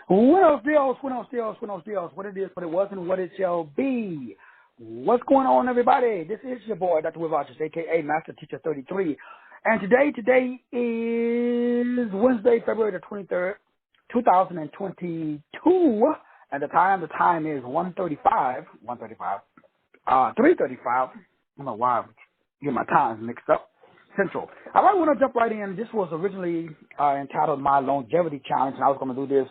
Buenos dias, buenos dias, buenos dias. What it is, what it was, and what it shall be. What's going on, everybody? This is your boy, Dr. Will Rogers, a.k.a. Master Teacher 33. And today is Wednesday, February the 23rd, 2022. And the time is 3:35. I don't know why I get my times mixed up. Central. I want to jump right in. This was originally entitled My Longevity Challenge, and I was going to do this,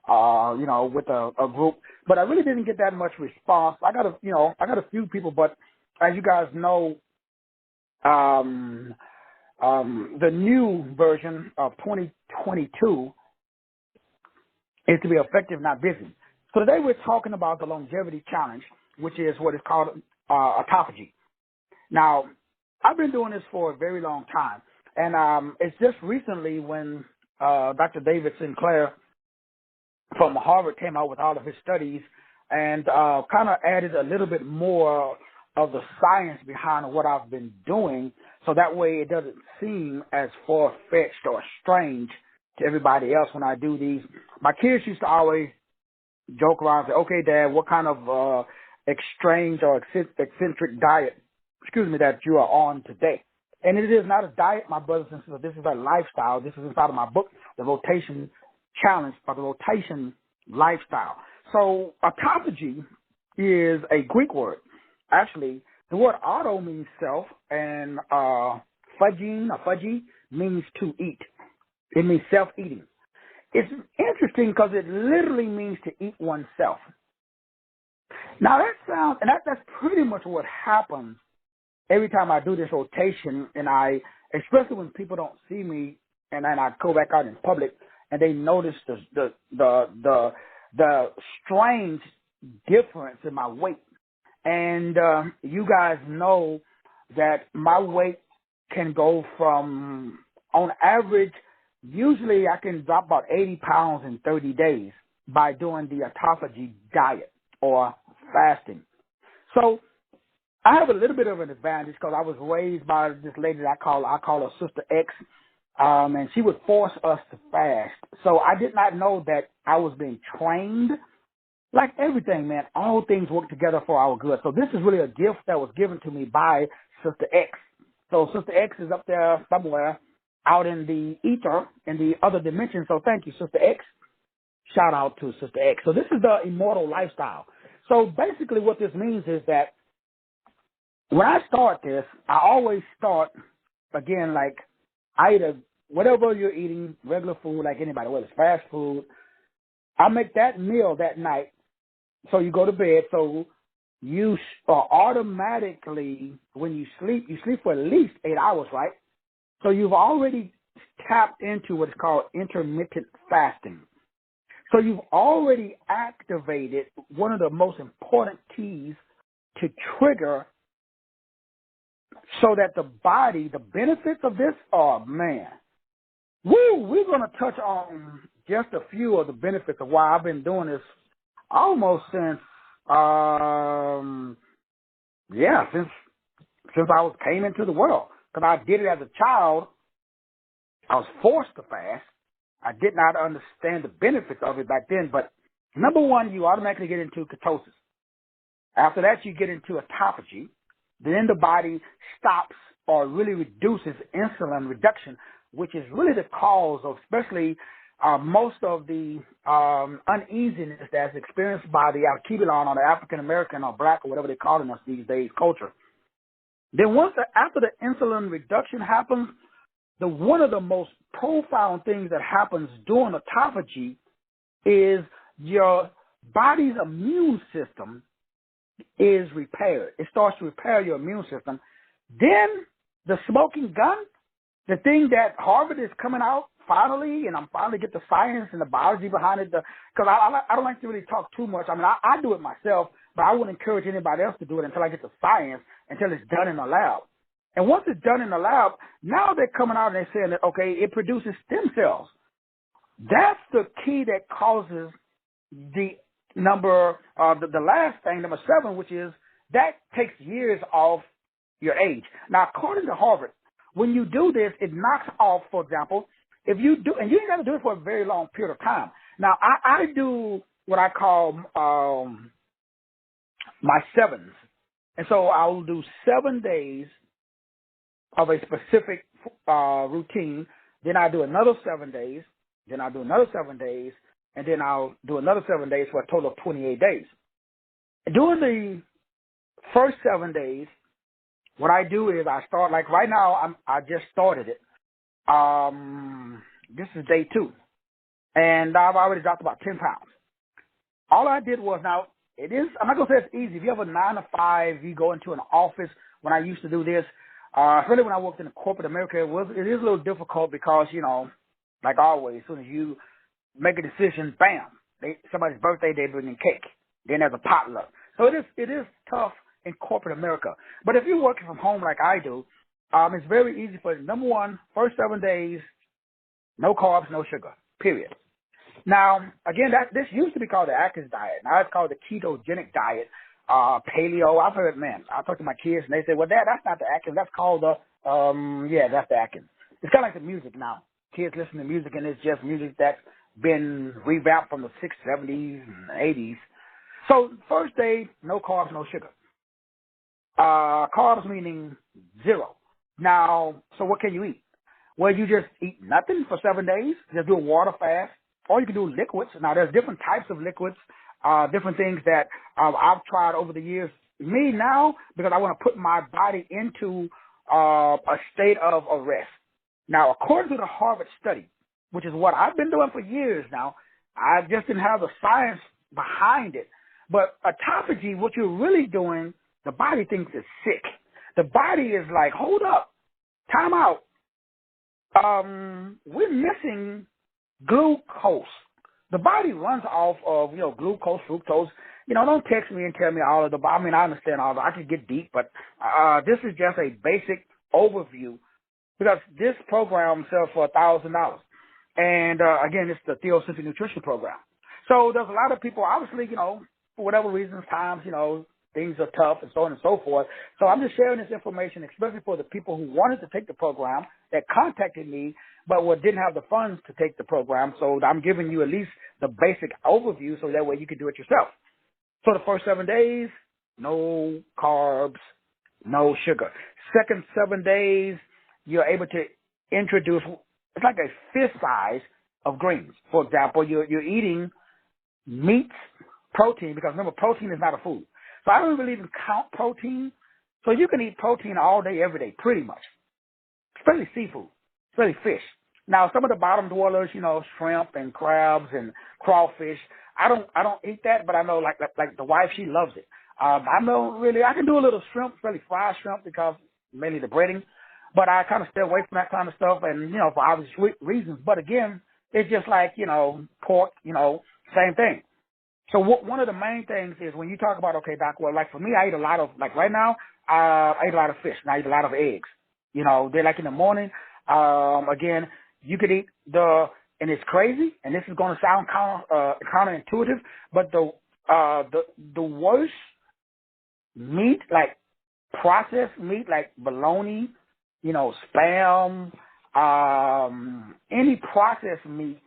with a group, but I really didn't get that much response. I got a few people, but as you guys know, the new version of 2022 is to be effective, not busy. So today we're talking about the longevity challenge, which is what is called autophagy. Now, I've been doing this for a very long time, and it's just recently when Dr. David Sinclair from Harvard came out with all of his studies and kind of added a little bit more of the science behind what I've been doing, so that way it doesn't seem as far-fetched or strange to everybody else when I do these. My kids used to always joke around and say, okay, Dad, what kind of strange or eccentric diet that you are on today? And it is not a diet, my brothers and sisters. This is a lifestyle. This is inside of my book, The Rotation Challenge, or The Rotation Lifestyle. So autophagy is a Greek word. Actually, the word auto means self, and phagy means to eat. It means self-eating. It's interesting because it literally means to eat oneself. Now that sounds, and that's pretty much what happens every time I do this rotation, and especially when people don't see me, and then I go back out in public, and they notice the strange difference in my weight. And you guys know that my weight can go from, on average, usually I can drop about 80 pounds in 30 days by doing the autophagy diet or fasting. So I have a little bit of an advantage because I was raised by this lady that I call her Sister X, and she would force us to fast. So I did not know that I was being trained. Like everything, man, all things work together for our good. So this is really a gift that was given to me by Sister X. So Sister X is up there somewhere out in the ether, in the other dimension. So thank you, Sister X. Shout out to Sister X. So this is the immortal lifestyle. So basically what this means is that when I start this, I always start, again, like I eat whatever you're eating, regular food like anybody, whether it's fast food. I make that meal that night, so you go to bed, so you automatically, when you sleep for at least 8 hours, right? So you've already tapped into what's called intermittent fasting. So you've already activated one of the most important keys to trigger so that the body, the benefits of this, oh man, we're going to touch on just a few of the benefits of why I've been doing this almost since I came into the world. Because I did it as a child. I was forced to fast. I did not understand the benefits of it back then. But number one, you automatically get into ketosis. After that, you get into autophagy. Then the body stops or really reduces insulin reduction, which is really the cause of especially most of the uneasiness that's experienced by the Alkebulan or the African American or black or whatever they're calling us these days culture. Then after the insulin reduction happens, one of the most profound things that happens during autophagy is your body's immune system is repaired. It starts to repair your immune system. Then the smoking gun, the thing that Harvard is coming out finally, and I'm finally get the science and the biology behind it, because I don't like to really talk too much. I mean, I do it myself, but I wouldn't encourage anybody else to do it until I get the science, until it's done in the lab. And once it's done in the lab, now they're coming out and they're saying that, okay, it produces stem cells. That's the key that causes the last thing, number 7, which is that takes years off your age. Now, according to Harvard, when you do this, it knocks off, for example, if you do, and you ain't got to do it for a very long period of time. Now, I do what I call my sevens. And so I'll do 7 days of a specific routine. Then I'll do another 7 days. Then I'll do another 7 days. And then I'll do another 7 days for a total of 28 days. During the first 7 days, what I do is I start, like right now, I just started it. This is day 2. And I've already dropped about 10 pounds. All I did was, now, it is, I'm not going to say it's easy. If you have a 9 to 5, you go into an office. When I used to do this, especially when I worked in corporate America, it is a little difficult because, you know, like always, as soon as you make a decision, bam, somebody's birthday, they bring in cake. Then there's a potluck. So it is tough in corporate America. But if you're working from home like I do, it's very easy for, number one, first 7 days, no carbs, no sugar, period. Now, again, this used to be called the Atkins diet. Now it's called the ketogenic diet, paleo. I've heard, man, I talk to my kids and they say, well, that's not the Atkins. That's called the, that's the Atkins. It's kind of like the music now. Kids listen to music and it's just music that's been revamped from the 60s, 70s, and 80s. So first day, no carbs, no sugar. Carbs meaning 0. Now, so what can you eat? Well, you just eat nothing for 7 days. Just do a water fast. Or you can do liquids. Now, there's different types of liquids, different things that I've tried over the years. Me now, because I want to put my body into a state of rest. Now, according to the Harvard study, which is what I've been doing for years now, I just didn't have the science behind it. But autophagy, what you're really doing, the body thinks it's sick. The body is like, hold up, time out. We're missing glucose. The body runs off of, glucose, fructose. Don't text me and tell me all of the, I mean, I understand all of it. I could get deep, but this is just a basic overview because this program sells for $1,000. And, again, it's the Ketosis Nutrition Program. So there's a lot of people, obviously, for whatever reasons, times, things are tough and so on and so forth. So I'm just sharing this information, especially for the people who wanted to take the program that contacted me, but didn't have the funds to take the program. So I'm giving you at least the basic overview so that way you can do it yourself. So the first 7 days, no carbs, no sugar. Second 7 days, you're able to introduce, it's like a fist size of greens. For example, you're eating meats, protein, because remember, protein is not a food. So I don't really even count protein. So you can eat protein all day, every day, pretty much. Especially seafood, especially fish. Now, some of the bottom dwellers, shrimp and crabs and crawfish, I don't eat that, but I know like the wife, she loves it. I can do a little shrimp, especially fried shrimp because mainly the breading, but I kind of stay away from that kind of stuff and, for obvious reasons. But again, it's just like, pork, same thing. So one of the main things is when you talk about, okay, Doc, well, like for me, I eat a lot of, like right now, I eat a lot of fish and I eat a lot of eggs. They're like in the morning. Again, you could eat and it's crazy, and this is going to sound counterintuitive, but the worst meat, like processed meat, like bologna, spam, any processed meat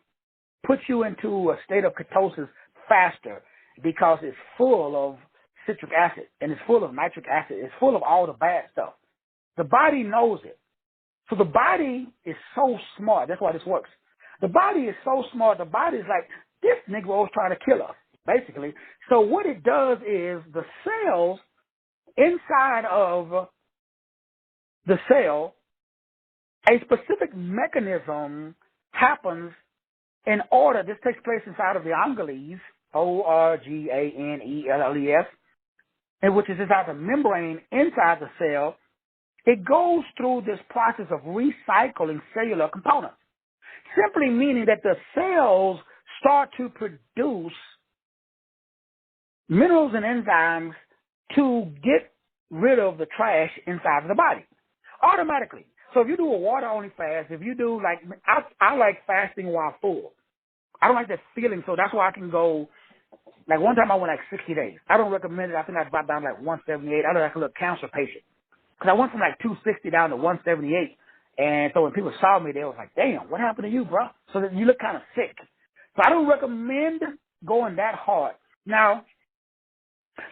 puts you into a state of ketosis faster because it's full of citric acid and it's full of nitric acid. It's full of all the bad stuff. The body knows it. So the body is so smart. That's why this works. The body is so smart. The body is like, this Negro is trying to kill us, basically. So what it does is the cells inside of the cell, a specific mechanism happens in order. This takes place inside of the organelles, organelles, and which is inside the membrane inside the cell. It goes through this process of recycling cellular components, simply meaning that the cells start to produce minerals and enzymes to get rid of the trash inside of the body automatically. So if you do a water-only fast, if you do I like fasting while full. I don't like that feeling, so that's why I can go, like one time I went 60 days. I don't recommend it. I think I dropped down 178. I look like a little cancer patient. Because I went from 260 down to 178. And so when people saw me, they was like, damn, what happened to you, bro? So that you look kind of sick. So I don't recommend going that hard. Now,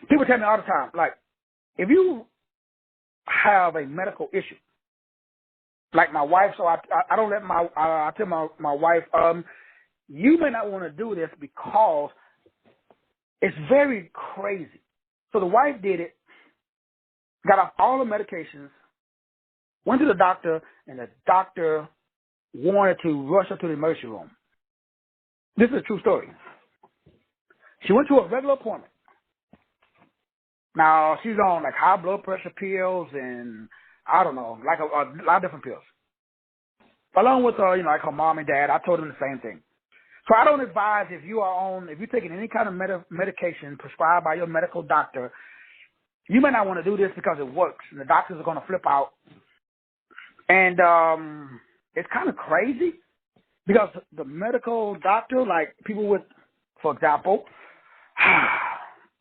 people tell me all the time, like, if you have a medical issue, like my wife, so I don't let I tell my wife, you may not want to do this because it's very crazy. So the wife did it, got off all the medications, went to the doctor, and the doctor wanted to rush her to the emergency room. This is a true story. She went to a regular appointment. Now, she's on like high blood pressure pills and I don't know, like a lot of different pills. Along with like her mom and dad, I told them the same thing. So I don't advise if you're taking any kind of medication prescribed by your medical doctor, you may not want to do this because it works and the doctors are going to flip out. And it's kind of crazy because the medical doctor, like people with, for example,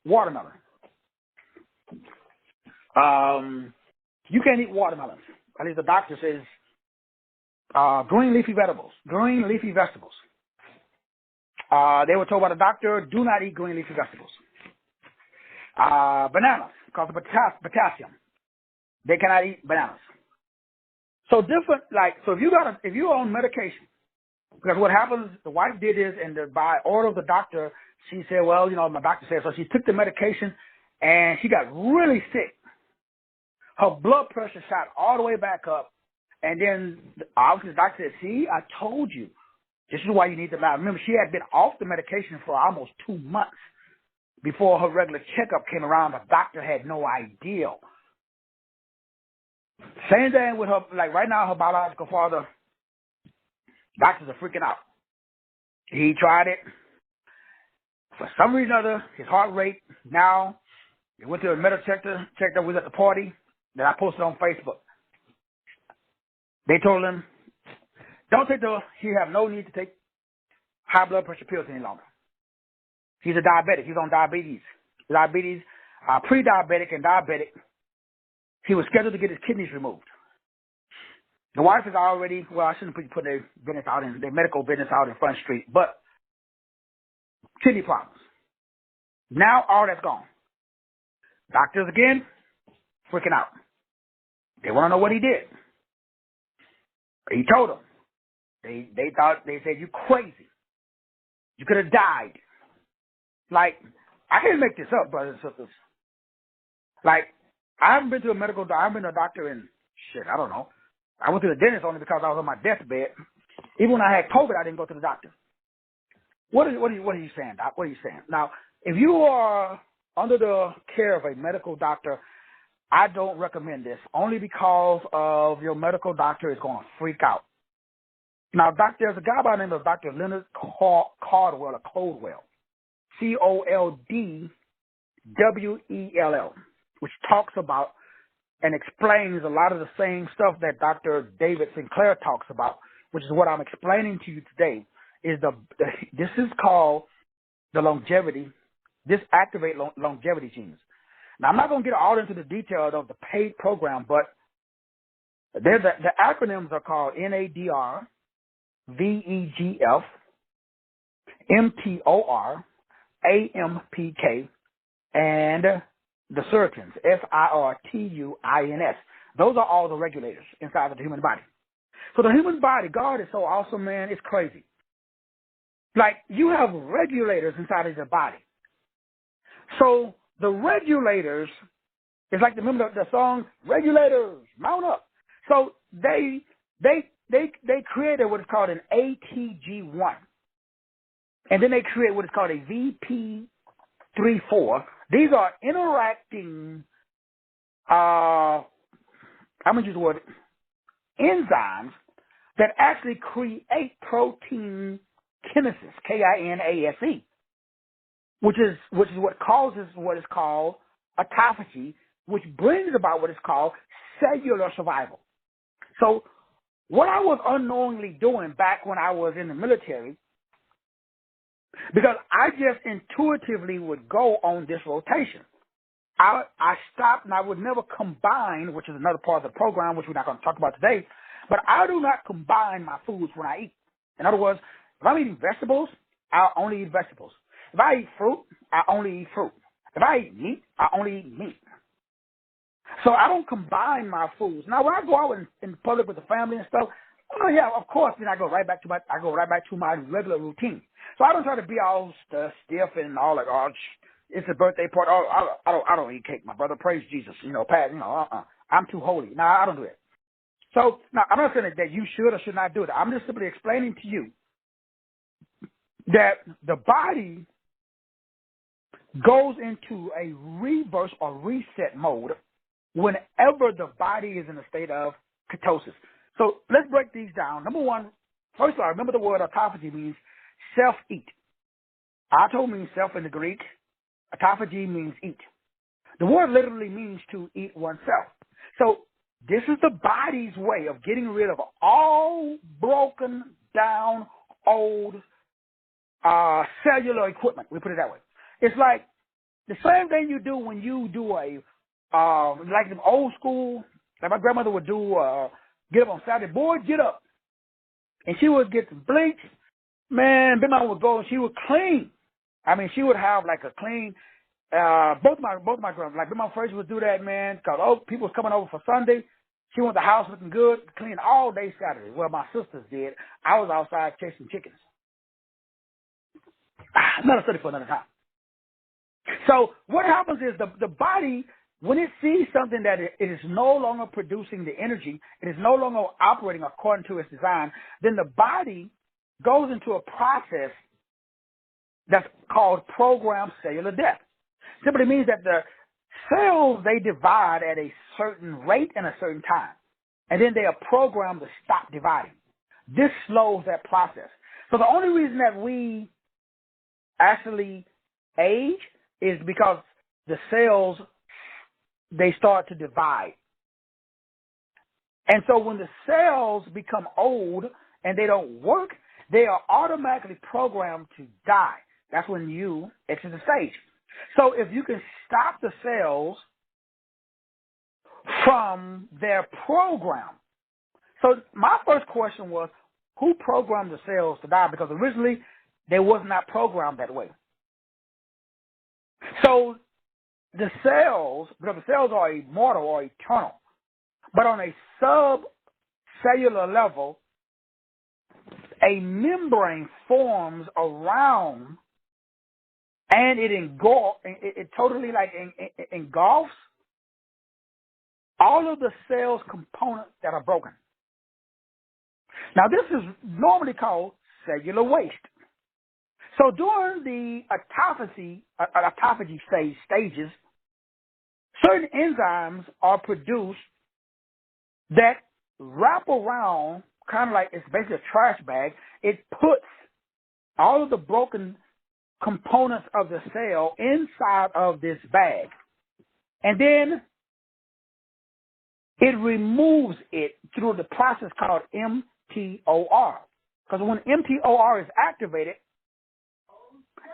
watermelon. You can't eat watermelons. At least the doctor says green leafy vegetables. They were told by the doctor, do not eat green leafy vegetables. Bananas, because of potassium. They cannot eat bananas. So different, so if you're on medication, because what happens, the wife did this, and by order of the doctor, she said, well, my doctor said, so she took the medication, and she got really sick. Her blood pressure shot all the way back up, and then obviously the doctor said, see, I told you. This is why you need to now. Remember, she had been off the medication for almost 2 months before her regular checkup came around. The doctor had no idea. Same thing with her, like right now, her biological father, doctors are freaking out. He tried it. For some reason or other, his heart rate now, he went to a metal checker, checked up, was at the party that I posted on Facebook. They told him, he have no need to take high blood pressure pills any longer. He's a diabetic. He's on diabetes, pre-diabetic and diabetic. He was scheduled to get his kidneys removed. The wife is already, well, I shouldn't put their business out in, their medical business out in Front Street, but kidney problems. Now all that's gone. Doctors again, freaking out. They want to know what he did. He told them. They said, you crazy. You could have died. Like, I can't make this up, brothers and sisters. Like, I haven't been to a medical doctor. I haven't been to a doctor in, I don't know. I went to the dentist only because I was on my deathbed. Even when I had COVID, I didn't go to the doctor. What are you saying, Doc? What are you saying? Now, if you are under the care of a medical doctor, I don't recommend this, only because of your medical doctor is going to freak out. Now, there's a guy by the name of Dr. Leonard Caldwell, or Coldwell, Cowdwell, which talks about and explains a lot of the same stuff that Dr. David Sinclair talks about, which is what I'm explaining to you today. This is called the longevity. This activate longevity genes. Now, I'm not going to get all into the details of the paid program, but the acronyms are called NADR, VEGF, MTOR, AMPK, and the Sirtuins, SIRTUINS. Those are all the regulators inside of the human body. So the human body, God is so awesome, man, it's crazy. Like, you have regulators inside of your body. So the regulators, it's like, remember the song, Regulators, Mount Up. So they created what is called an ATG1. And then they create what is called a VP34. These are interacting, I'm going to use the word, enzymes that actually create protein kinesis, KINASE, which is what causes what is called autophagy, which brings about what is called cellular survival. So what I was unknowingly doing back when I was in the military, because I just intuitively would go on this rotation. I stopped, and I would never combine, which is another part of the program, which we're not going to talk about today, but I do not combine my foods when I eat. In other words, if I'm eating vegetables, I only eat vegetables. If I eat fruit, I only eat fruit. If I eat meat, I only eat meat. So I don't combine my foods. Now, when I go out in public with the family and stuff, oh yeah, of course, then I go right back to my regular routine. So I don't try to be all stiff and all like, oh, it's a birthday party. Oh, I don't eat cake. My brother, praise Jesus. Pat. I'm too holy. No, I don't do it. So now I'm not saying that you should or should not do it. I'm just simply explaining to you that the body goes into a reverse or reset mode whenever the body is in a state of ketosis. So let's break these down. Number one, first of all, remember the word autophagy means self-eat. Auto means self in the Greek. Autophagy means eat. The word literally means to eat oneself. So this is the body's way of getting rid of all broken down old cellular equipment. We put it that way. It's like the same thing you do when you do like the old school, like my grandmother would do, get up on Saturday, boy, get up. And she would get some bleach. Man, Big Mama would go and she would clean. I mean, she would have like a clean, both my grandmas, like Big Mama first would do that, man, because people was coming over for Sunday. She wanted the house looking good, clean all day Saturday. Well, my sisters did. I was outside chasing chickens. Another study for another time. So what happens is the body, when it sees something that it is no longer producing the energy, it is no longer operating according to its design, then the body goes into a process that's called programmed cellular death. Simply means that the cells, they divide at a certain rate and a certain time, and then they are programmed to stop dividing. This slows that process. So the only reason that we actually age is because the cells, they start to divide. And so when the cells become old and they don't work, they are automatically programmed to die. That's when you exit the stage. So if you can stop the cells from their program. So my first question was, who programmed the cells to die? Because originally they was not programmed that way. So the cells, because the cells are immortal or eternal, but on a subcellular level, a membrane forms around, and it totally like engulfs all of the cell's components that are broken. Now, this is normally called cellular waste. So during the autophagy stages, certain enzymes are produced that wrap around, kind of like it's basically a trash bag. It puts all of the broken components of the cell inside of this bag. And then it removes it through the process called mTOR. Because when mTOR is activated,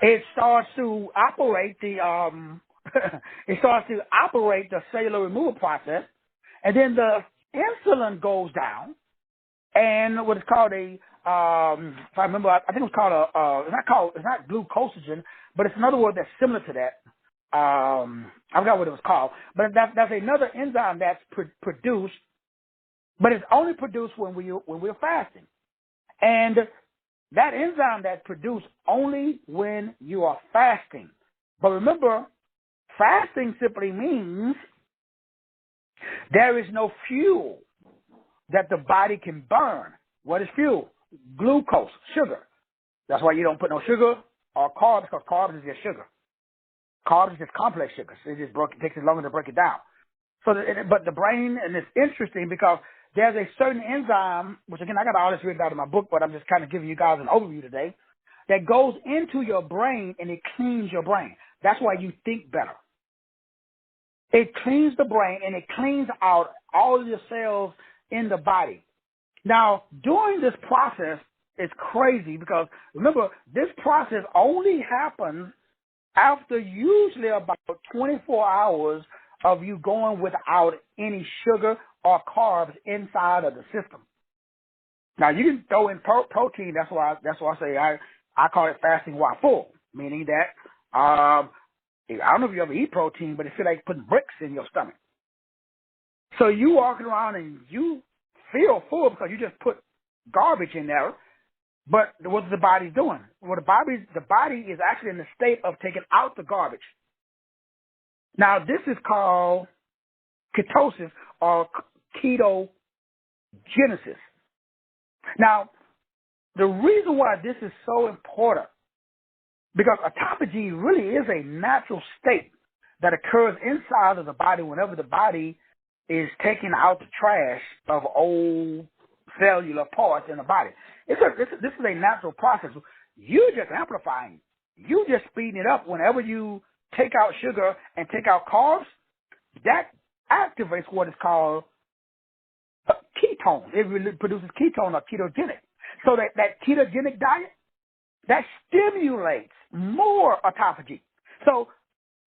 it starts to operate the cellular removal process, and then the insulin goes down, and what is called if I remember, I think it was called it's not glucosagen, but it's another word that's similar to that. I forgot what it was called, but that's another enzyme that's produced, but it's only produced when we're fasting, and that enzyme that's produced only when you are fasting. But remember, fasting simply means there is no fuel that the body can burn. What is fuel? Glucose, sugar. That's why you don't put no sugar or carbs, because carbs is just sugar. Carbs is just complex sugars. It takes it longer to break it down. But the brain, and it's interesting because there's a certain enzyme, which again, I got all this written out in my book, but I'm just kind of giving you guys an overview today, that goes into your brain and it cleans your brain. That's why you think better. It cleans the brain and it cleans out all of your cells in the body. Now, during this process, it's crazy because remember, this process only happens after usually about 24 hours of you going without any sugar or carbs inside of the system. Now, you can throw in protein. That's why I say I call it fasting while full, meaning that I don't know if you ever eat protein, but it feels like putting bricks in your stomach. So you walking around and you feel full because you just put garbage in there. But what's the body doing? Well, the body is actually in the state of taking out the garbage. Now, this is called ketosis or ketogenesis. Now, the reason why this is so important, because autophagy really is a natural state that occurs inside of the body whenever the body is taking out the trash of old cellular parts in the body. This is a natural process. You're just amplifying. You're just speeding it up. Whenever you take out sugar and take out carbs, that activates what is called ketone. It really produces ketone or ketogenic. So that ketogenic diet, that stimulates more autophagy. So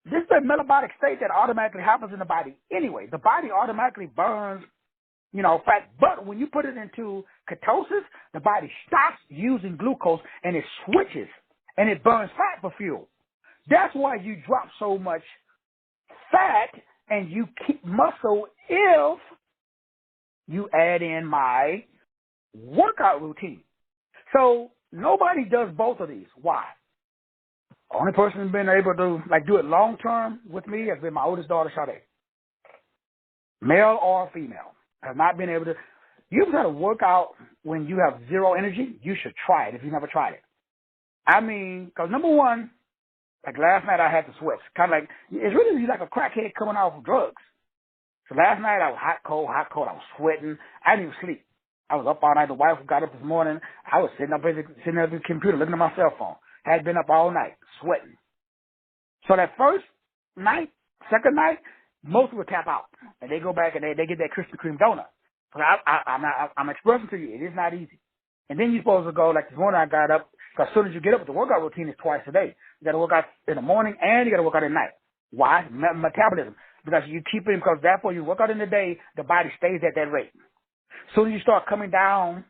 this is a metabolic state that automatically happens in the body anyway. The body automatically burns, fat. But when you put it into ketosis, the body stops using glucose and it switches and it burns fat for fuel. That's why you drop so much fat and you keep muscle if you add in my workout routine. So nobody does both of these. Why? Only person who's been able to do it long term with me has been my oldest daughter, Sade. Male or female, have not been able to. You've got to work out when you have zero energy. You should try it if you've never tried it. I mean, because number one, like last night I had the sweats. Kind of like, it's really like a crackhead coming off of drugs. So last night I was hot, cold. I was sweating. I didn't even sleep. I was up all night. The wife got up this morning. I was sitting at the computer looking at my cell phone. Had been up all night, sweating. So that first night, second night, most people tap out. And they go back and they get that Krispy Kreme donut. So I'm expressing to you, it is not easy. And then you're supposed to go, like this morning I got up, because as soon as you get up, the workout routine is twice a day. You got to work out in the morning and you got to work out at night. Why? Metabolism. Because you keep it, because therefore you work out in the day, the body stays at that rate. So when you start coming down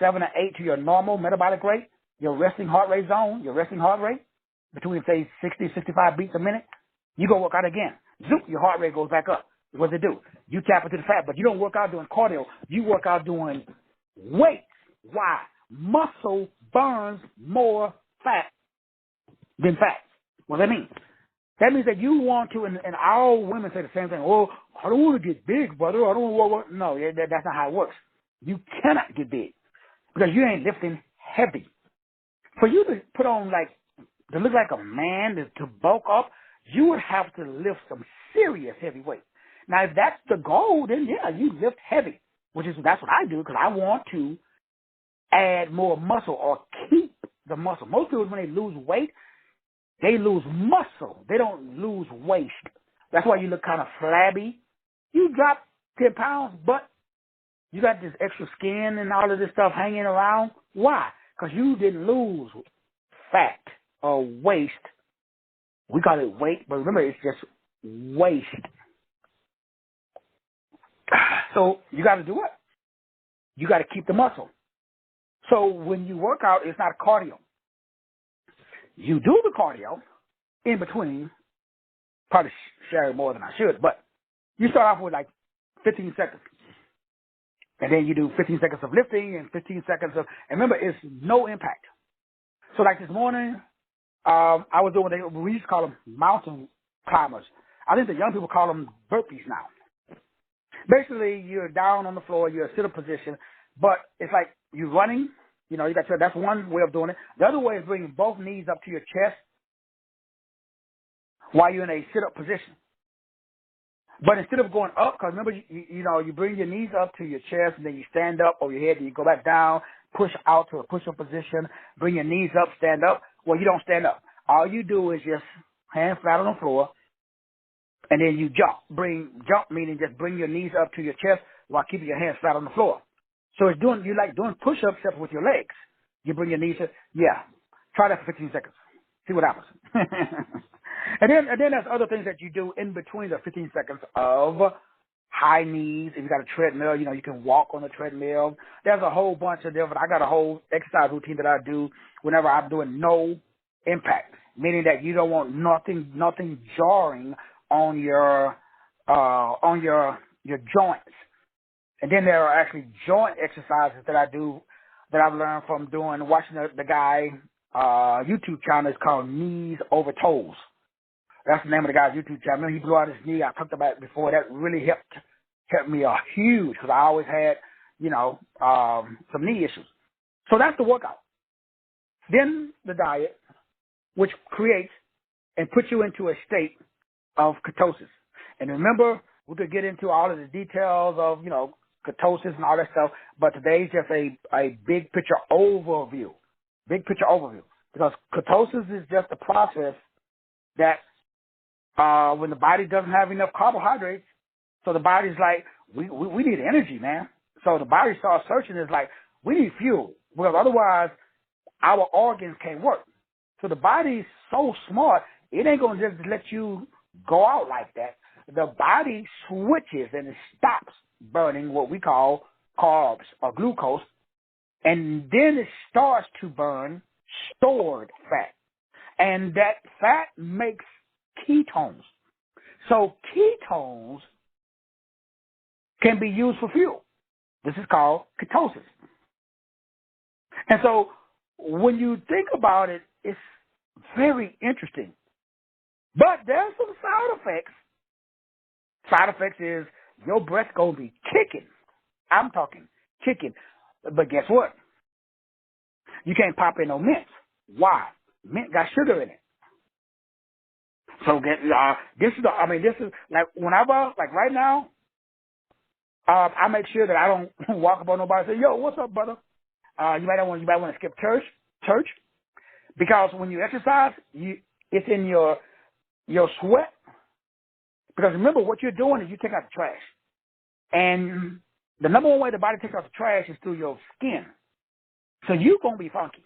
7 or 8 to your normal metabolic rate, your resting heart rate zone, between, say, 60, 65 beats a minute, you go work out again. Zoop, your heart rate goes back up. What does it do? You tap into the fat, but you don't work out doing cardio. You work out doing weights. Why? Muscle burns more fat than fat. What does that mean? That means that you want to, and all women say the same thing. Oh, I don't want to get big, brother. I don't want to. No, that's not how it works. You cannot get big because you ain't lifting heavy. For you to put on to look like a man, to bulk up, you would have to lift some serious heavy weight. Now, if that's the goal, then yeah, you lift heavy, that's what I do because I want to add more muscle or keep the muscle. Most people, when they lose weight, they lose muscle. They don't lose waist. That's why you look kind of flabby. You drop 10 pounds, but you got this extra skin and all of this stuff hanging around. Why? Because you didn't lose fat or waste. We call it weight, but remember, it's just waste. So you got to do what? You got to keep the muscle. So when you work out, it's not cardio. You do the cardio in between. Probably share more than I should, but you start off with 15 seconds. And then you do 15 seconds of lifting and 15 seconds of, and remember, it's no impact. So like this morning, I was doing what we used to call them mountain climbers. I think the young people call them burpees now. Basically, you're down on the floor, you're in a sit-up position, but it's like you're running. That's one way of doing it. The other way is bringing both knees up to your chest while you're in a sit-up position. But instead of going up, because remember, you bring your knees up to your chest, and then you stand up over your head, and you go back down, push out to a push-up position, bring your knees up, stand up. Well, you don't stand up. All you do is just hand flat on the floor, and then you jump. Jump meaning just bring your knees up to your chest while keeping your hands flat on the floor. So you like doing push-ups except with your legs. You bring your knees up. Yeah. Try that for 15 seconds. See what happens. And then there's other things that you do in between the 15 seconds of high knees. If you got a treadmill, you can walk on the treadmill. There's a whole bunch of different. I got a whole exercise routine that I do whenever I'm doing no impact, meaning that you don't want nothing jarring on your joints. And then there are actually joint exercises that I do that I've learned from watching the guy YouTube channel. It's called Knees Over Toes. That's the name of the guy's YouTube channel. He blew out his knee. I talked about it before. That really helped me huge because I always had, some knee issues. So that's the workout. Then the diet, which creates and puts you into a state of ketosis. And remember, we could get into all of the details of, ketosis and all that stuff, but today's just a big picture overview. Big picture overview. Because ketosis is just a process that when the body doesn't have enough carbohydrates, so the body's like, we need energy, man. So the body starts searching. It's like, we need fuel because otherwise our organs can't work. So the body's so smart, it ain't going to just let you go out like that. The body switches and it stops burning what we call carbs or glucose, and then it starts to burn stored fat. And that fat makes ketones. So ketones can be used for fuel. This is called ketosis. And so when you think about it, it's very interesting. But there's some side effects. Side effects is your breath going to be kicking. I'm talking kicking. But guess what? You can't pop in no mints. Why? Mint got sugar in it. So this is like whenever, like right now, I make sure that I don't walk up on nobody and say, "Yo, what's up, brother?" You might want to skip church, because when you exercise, it's in your sweat. Because remember, what you're doing is you take out the trash, and the number one way the body takes out the trash is through your skin. So you're gonna be funky.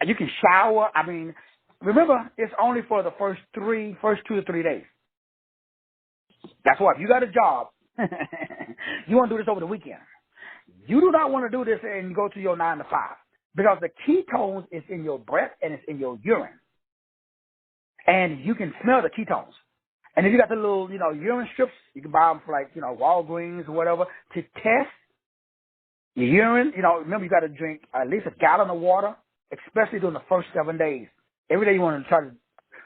And you can shower. I mean, remember, it's only for the first 2 to 3 days. That's why if you got a job, you want to do this over the weekend. You do not want to do this and go to your 9 to 5 because the ketones is in your breath and it's in your urine, and you can smell the ketones. And if you got the little, urine strips, you can buy them for like, Walgreens or whatever to test your urine. Remember you got to drink at least a gallon of water, especially during the first 7 days. Every day you want to try to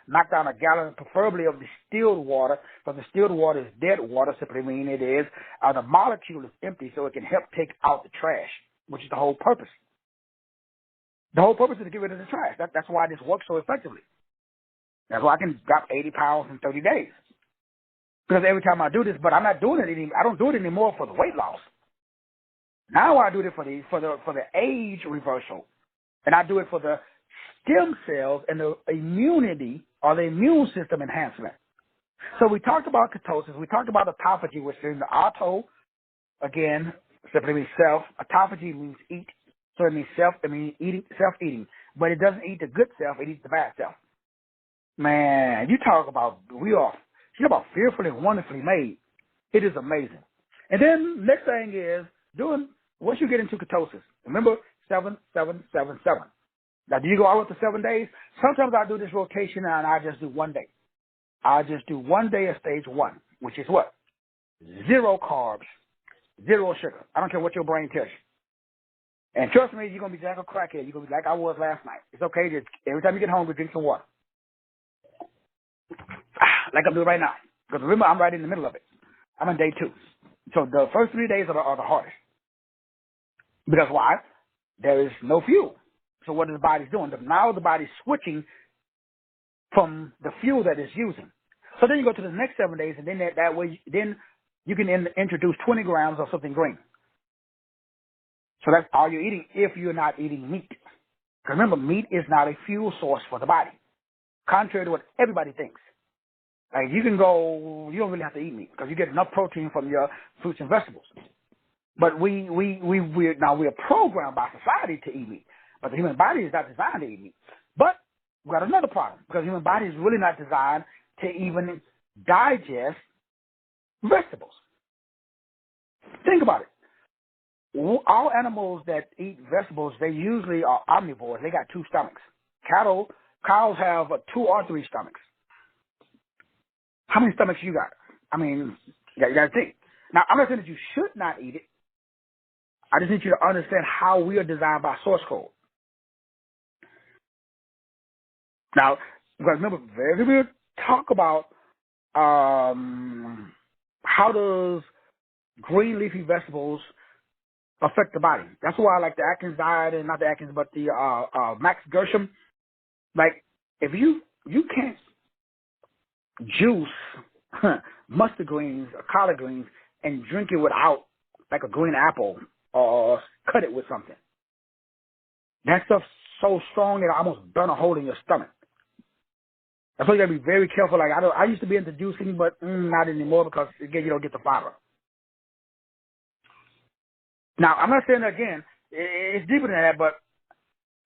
knock down a gallon, preferably of distilled water, because distilled water is dead water, simply meaning it is. The molecule is empty, so it can help take out the trash, which is the whole purpose. The whole purpose is to get rid of the trash. That's why this works so effectively. That's why I can drop 80 pounds in 30 days. Because every time I do this, but I'm not doing it anymore. I don't do it anymore for the weight loss. Now I do it for the age reversal, and I do it for the stem cells and the immunity or the immune system enhancement. So we talked about ketosis. We talked about autophagy, which is the auto, again, simply means self. Autophagy means eat. So it means self-eating. But it doesn't eat the good self, it eats the bad self. Man, you talk about fearfully and wonderfully made. It is amazing. And then next thing is once you get into ketosis, remember 7, 7, 7, 7. Now, do you go out with the 7 days? Sometimes I do this rotation and I just do 1 day. I just do 1 day of stage 1, which is what? 0 carbs, 0 sugar. I don't care what your brain tells you. And trust me, you're going to be like a crackhead. You're going to be like I was last night. It's okay. Just every time you get hungry, drink some water. Like I'm doing right now. Because remember, I'm right in the middle of it. I'm on day 2. So the first 3 days are the hardest. Because why? There is no fuel. So what is the body doing? Now the body's switching from the fuel that it's using. So then you go to the next 7 days, and then that way, then you can introduce 20 grams of something green. So that's all you're eating if you're not eating meat. Because remember, meat is not a fuel source for the body, contrary to what everybody thinks. Like you don't really have to eat meat because you get enough protein from your fruits and vegetables. But we're programmed by society to eat meat. But the human body is not designed to eat meat. But we got another problem because the human body is really not designed to even digest vegetables. Think about it. All animals that eat vegetables, they usually are omnivores. They got two stomachs. Cows have 2 or 3 stomachs. How many stomachs you got? I mean, you got to think. Now, I'm not saying that you should not eat it. I just need you to understand how we are designed by source code. Now, because remember, very we talk about how does green leafy vegetables affect the body. That's why I like the Atkins diet, and not the Atkins, but the Max Gershom. Like, if you can't juice mustard greens or collard greens and drink it without, like, a green apple or cut it with something. That stuff's so strong that it almost burn a hole in your stomach. That's why you gotta be very careful. Like, I used to be into juicing, but not anymore because, again, you don't get the fiber. Now, I'm not saying that, again, it's deeper than that, but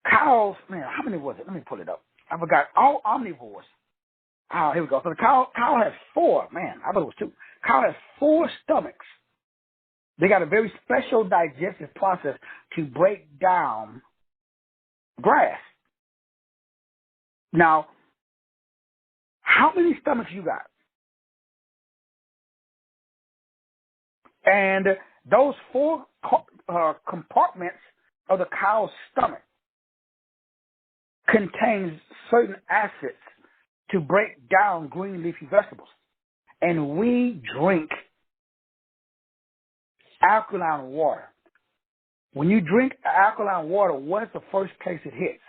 cows, man, how many was it? Let me pull it up. I forgot. All omnivores. Oh, here we go. So the cow has 4. Man, I thought it was 2. Cow has 4 stomachs. They got a very special digestive process to break down grass. Now, how many stomachs you got? And those 4 compartments of the cow's stomach contains certain acids to break down green leafy vegetables. And we drink alkaline water. When you drink alkaline water, what's the first place it hits?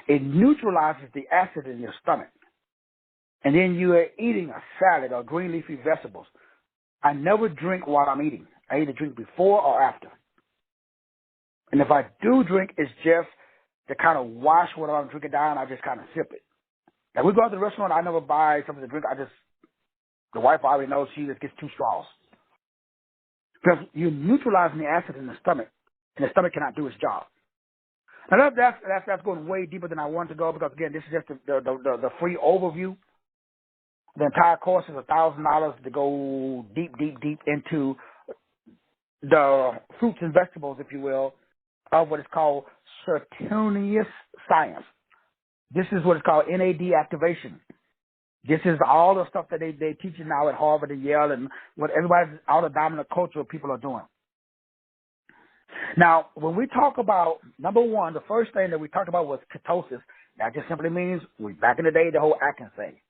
It neutralizes the acid in your stomach. And then you are eating a salad or green leafy vegetables. I never drink while I'm eating. I either drink before or after. And if I do drink, it's just to kind of wash what I'm drinking down. I just kind of sip it. Now, we go out to the restaurant, I never buy something to drink. The wife already knows, she just gets 2 straws. Because you're neutralizing the acid in the stomach, and the stomach cannot do its job. Now, that's going way deeper than I want to go, because, again, this is just the free overview. The entire course is $1,000 to go deep into the fruits and vegetables, if you will, of what is called certaneous science. This is what is called NAD activation. This is all the stuff that they teach you now at Harvard and Yale, and what all the dominant cultural people are doing. Now, when we talk about, number one, the first thing that we talked about was ketosis. That just simply means, back in the day, the whole Atkins thing.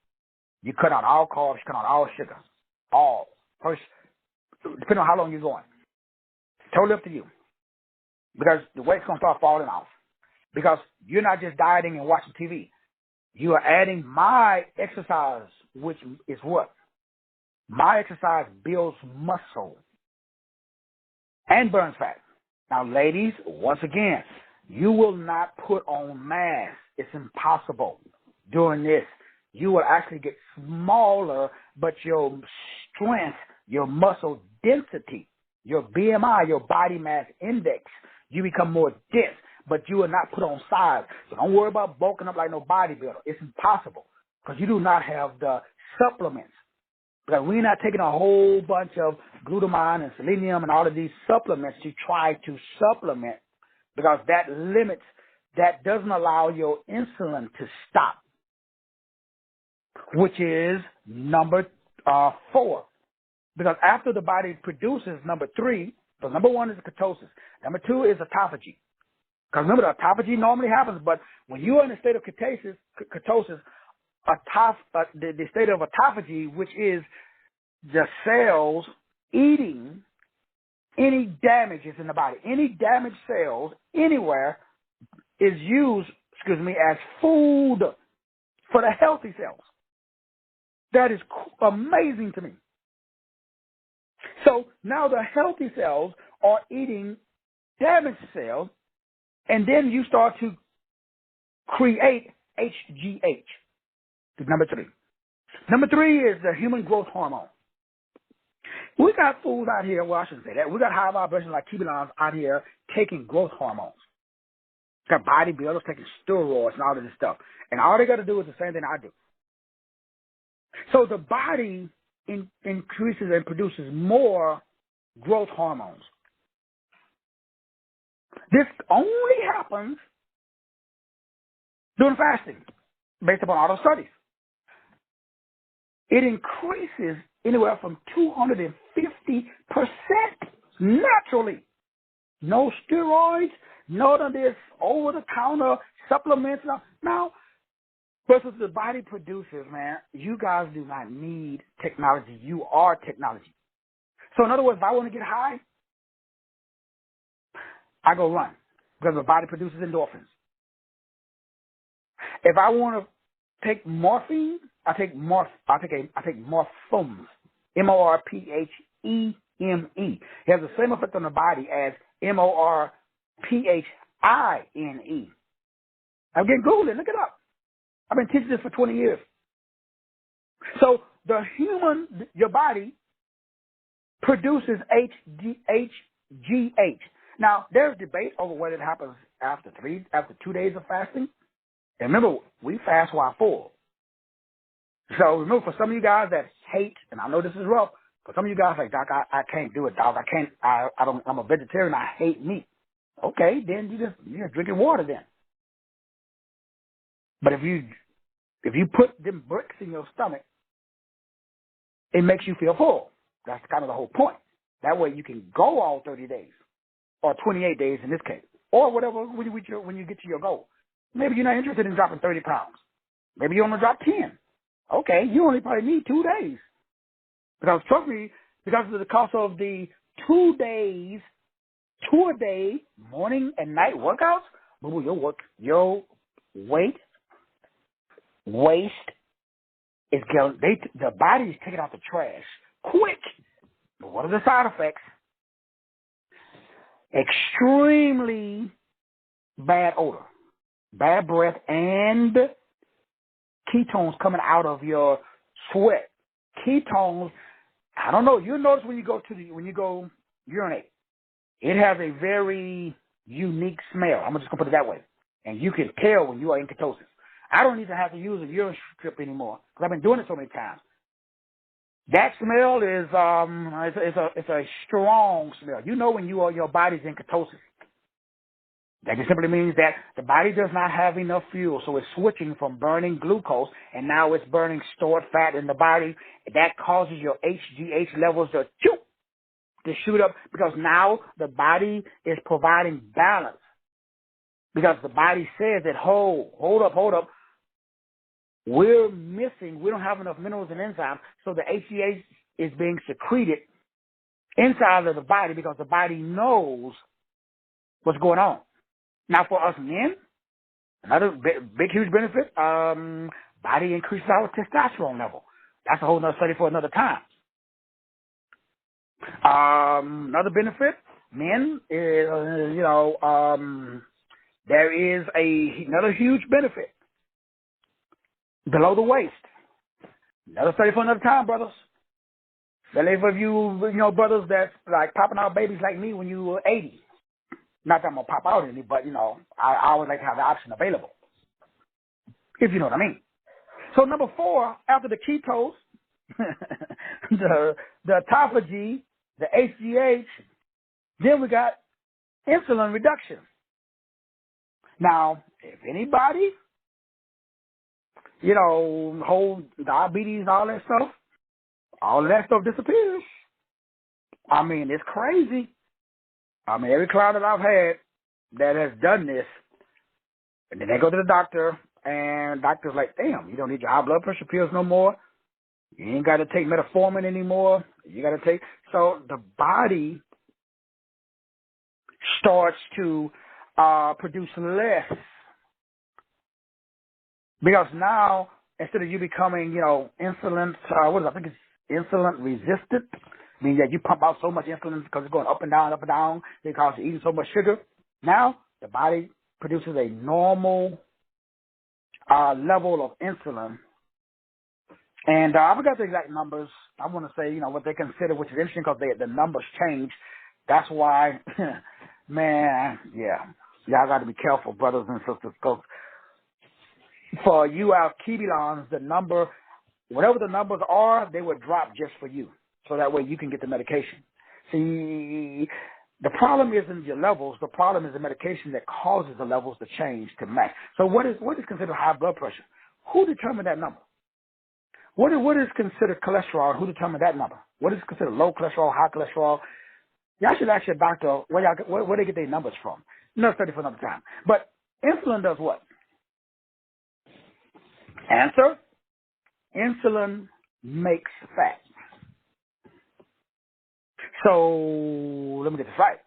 You cut out all carbs, you cut out all sugar. All. First, depending on how long you're going. Totally up to you. Because the weight's going to start falling off. Because you're not just dieting and watching TV. You are adding my exercise, which is what? My exercise builds muscle and burns fat. Now, ladies, once again, you will not put on mass. It's impossible doing this. You will actually get smaller, but your strength, your muscle density, your BMI, your body mass index, you become more dense, but you will not put on size. So don't worry about bulking up like no bodybuilder. It's impossible because you do not have the supplements. Because we're not taking a whole bunch of glutamine and selenium and all of these supplements to try to supplement, because that doesn't allow your insulin to stop, which is number 4. Because after the body produces number 3, so number 1 is ketosis. Number 2 is autophagy. Because remember, the autophagy normally happens, but when you are in a state of ketosis, the state of autophagy, which is the cells eating any damages in the body, any damaged cells anywhere is used, as food for the healthy cells. That is amazing to me. So now the healthy cells are eating damaged cells, and then you start to create HGH. Number 3. Number 3 is the human growth hormone. We got fools out here, well, I shouldn't say that. We got high vibrations like Kibulons out here taking growth hormones. Got bodybuilders taking steroids and all of this stuff. And all they got to do is the same thing I do. So the body increases and produces more growth hormones. This only happens during fasting, based upon all the studies. It increases anywhere from 250% naturally. No steroids, none of this over-the-counter supplements. Now, versus the body produces, man, you guys do not need technology. You are technology. So in other words, if I want to get high, I go run because the body produces endorphins. If I want to take morphine, I take morphemes, morpheme. It has the same effect on the body as morphine. Again, Google it, look it up. I've been teaching this for 20 years. So your body produces HGH. Now, there's debate over whether it happens after 2 days of fasting. And remember, we fast while full. So remember, for some of you guys that hate, and I know this is rough, for some of you guys like, Doc, I can't do it, Doc. I'm a vegetarian. I hate meat. Okay, then you're drinking water then. But if you put them bricks in your stomach, it makes you feel full. That's kind of the whole point. That way you can go all 30 days, or 28 days in this case, or whatever when you get to your goal. Maybe you're not interested in dropping 30 pounds. Maybe you want to drop 10. Okay, you only probably need 2 days. Because trust me, because of the cost of the 2 days, 2-a-day morning and night workouts, your waste is going. The body is taking out the trash quick. But what are the side effects? Extremely bad odor, bad breath, and ketones coming out of your sweat. Ketones, I don't know. You'll notice when you go urinate, it has a very unique smell. I'm just gonna put it that way, and you can tell when you are in ketosis. I don't even have to use a urine strip anymore because I've been doing it so many times. That smell is it's a strong smell. You know when your body's in ketosis. That just simply means that the body does not have enough fuel, so it's switching from burning glucose, and now it's burning stored fat in the body. That causes your HGH levels to shoot up because now the body is providing balance. Because the body says that, hold up. We don't have enough minerals and enzymes, so the HGH is being secreted inside of the body because the body knows what's going on. Now, for us men, another big, huge benefit, body increases our testosterone level. That's a whole other study for another time. Another benefit, men, is, there is another huge benefit below the waist. Another study for another time, brothers. Especially for you brothers that's like popping out babies like me when you were 80. Not that I'm going to pop out any, but, I always like to have the option available, if you know what I mean. So number 4, after the ketose, the autophagy, the HGH, then we got insulin reduction. Now, if anybody, whole diabetes, all that stuff disappears. I mean, it's crazy. I mean, every client that I've had that has done this, and then they go to the doctor, and doctor's like, damn, you don't need your high blood pressure pills no more. You ain't got to take metformin anymore. You got to take. So the body starts to produce less. Because now, instead of you becoming, insulin, I think it's insulin resistant, meaning that you pump out so much insulin because it's going up and down, because you're eating so much sugar. Now, the body produces a normal level of insulin. And I forgot the exact numbers. I want to say, what they consider, which is interesting because the numbers change. That's why, man, yeah. Y'all got to be careful, brothers and sisters, because for you out Kibelons, the number whatever the numbers are, they would drop just for you. So that way you can get the medication. See, the problem isn't your levels. The problem is the medication that causes the levels to change to match. So what is considered high blood pressure? Who determined that number? What is considered cholesterol? Who determined that number? What is considered low cholesterol, high cholesterol? Y'all should ask your doctor where they get their numbers from. Another study for another time. But insulin does what? Answer: insulin makes fat. So let me get this right.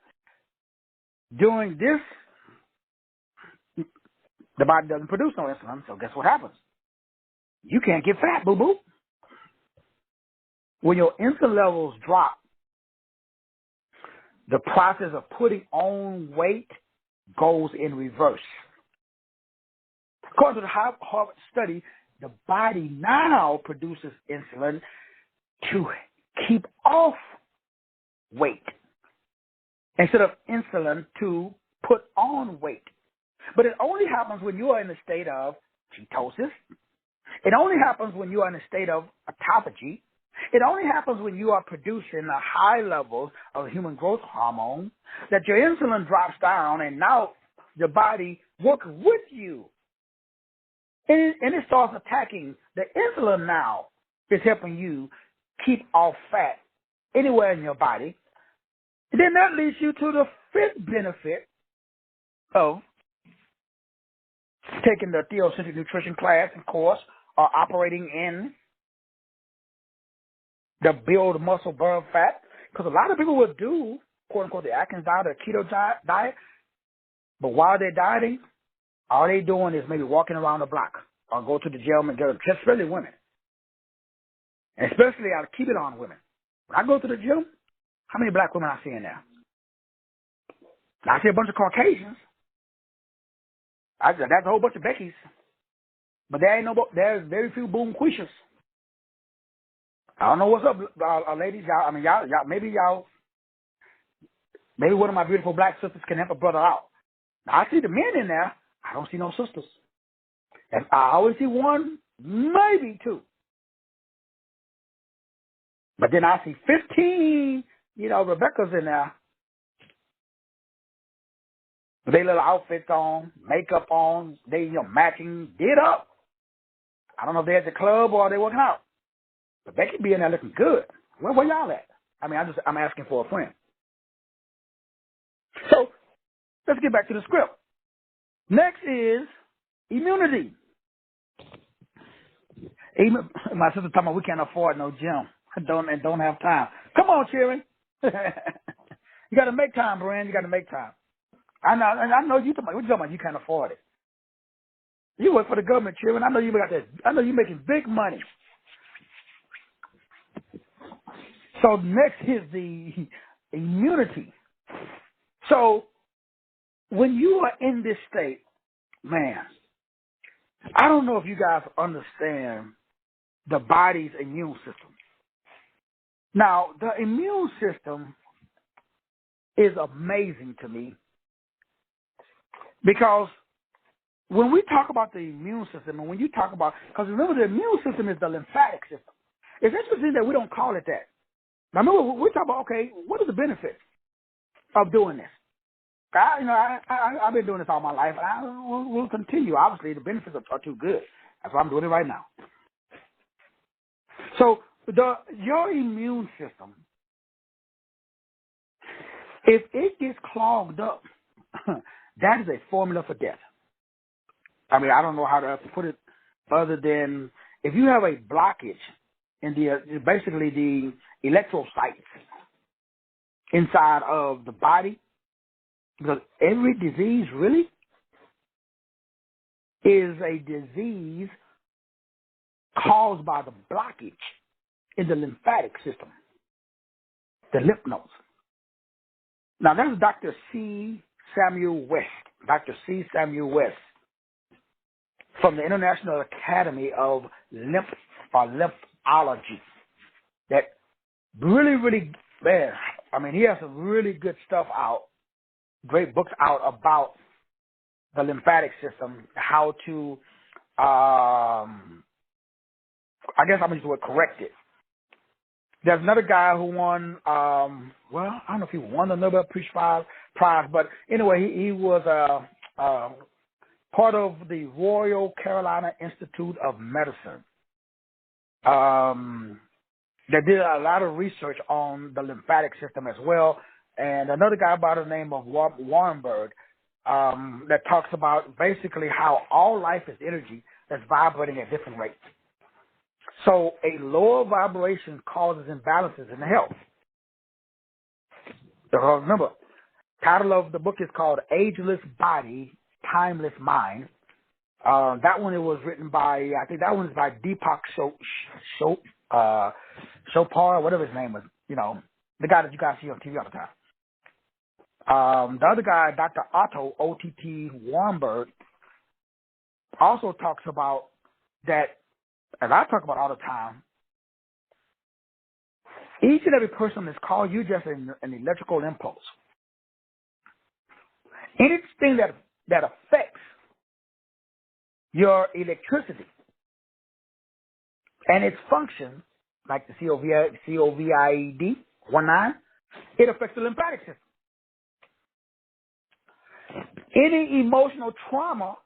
During this, the body doesn't produce no insulin, so guess what happens? You can't get fat, boo-boo. When your insulin levels drop, the process of putting on weight goes in reverse. According to the Harvard study, the body now produces insulin to keep off weight instead of insulin to put on weight. But it only happens when you are in a state of ketosis. It only happens when you are in a state of autophagy. It only happens when you are producing a high levels of human growth hormone that your insulin drops down, and now your body works with you. And it starts attacking the insulin now. Is helping you keep off fat anywhere in your body. And then that leads you to the fifth benefit of taking the theocentric nutrition class and course, or operating in the build muscle, burn fat. Because a lot of people will do, quote unquote, the Atkins diet or keto diet, but while they're dieting, all they're doing is maybe walking around the block or go to the gym and get them, especially women. And especially I'll keep it on women. When I go to the gym, how many black women I see in there? I see a bunch of Caucasians. That's a whole bunch of Beckys. But there's very few Boom Quishas. I don't know what's up, ladies. Maybe one of my beautiful black sisters can help a brother out. Now, I see the men in there. I don't see no sisters. And I always see one, maybe two. But then I see 15, Rebecca's in there. With their little outfits on, makeup on, they, matching, did up. I don't know if they're at the club or they're working out. But they could be in there looking good. Where y'all at? I mean, I'm asking for a friend. So, let's get back to the script. Next is immunity. My sister talking about we can't afford no gym. Don't have time. Come on, Cheering. You got to make time, Brand. You got to make time. I know you talking about you can't afford it. You work for the government, Cheering. I know you got that. I know you're making big money. So next is the immunity. So when you are in this state, man, I don't know if you guys understand the body's immune system. Now, the immune system is amazing to me because when we talk about the immune system, and when you talk about, because remember the immune system is the lymphatic system. It's interesting that we don't call it that. Now, remember, we're talking about, okay, what are the benefits of doing this? I've been doing this all my life, and I will continue. Obviously, the benefits are too good. That's why I'm doing it right now. So, your immune system, if it gets clogged up, that is a formula for death. I mean, I don't know how to put it other than if you have a blockage in basically the electrocytes inside of the body, because every disease really is a disease caused by the blockage in the lymphatic system, the lymph nodes. Now, that's Dr. C. Samuel West, Dr. C. Samuel West from the International Academy of Lymphology that really, man, I mean, he has some really good stuff out, great books out about the lymphatic system, how to I guess I'm going to use the word corrected. There's another guy who won, well, I don't know if he won the Nobel Peace Prize, but anyway, he was part of the Royal Carolina Institute of Medicine. They did a lot of research on the lymphatic system as well. And another guy by the name of Warrenberg that talks about basically how all life is energy that's vibrating at different rates. So a lower vibration causes imbalances in the health. So remember, title of the book is called Ageless Body, Timeless Mind. That one it was written by, I think that one is by Deepak Chopra, whatever his name was, you know, the guy that you guys see on TV all the time. The other guy, Dr. Otto, O-T-T Warrenberg, also talks about that, as I talk about all the time, each and every person that's called you just an electrical impulse. Anything that affects your electricity and its function, like the COVID-19, it affects the lymphatic system. Any emotional drama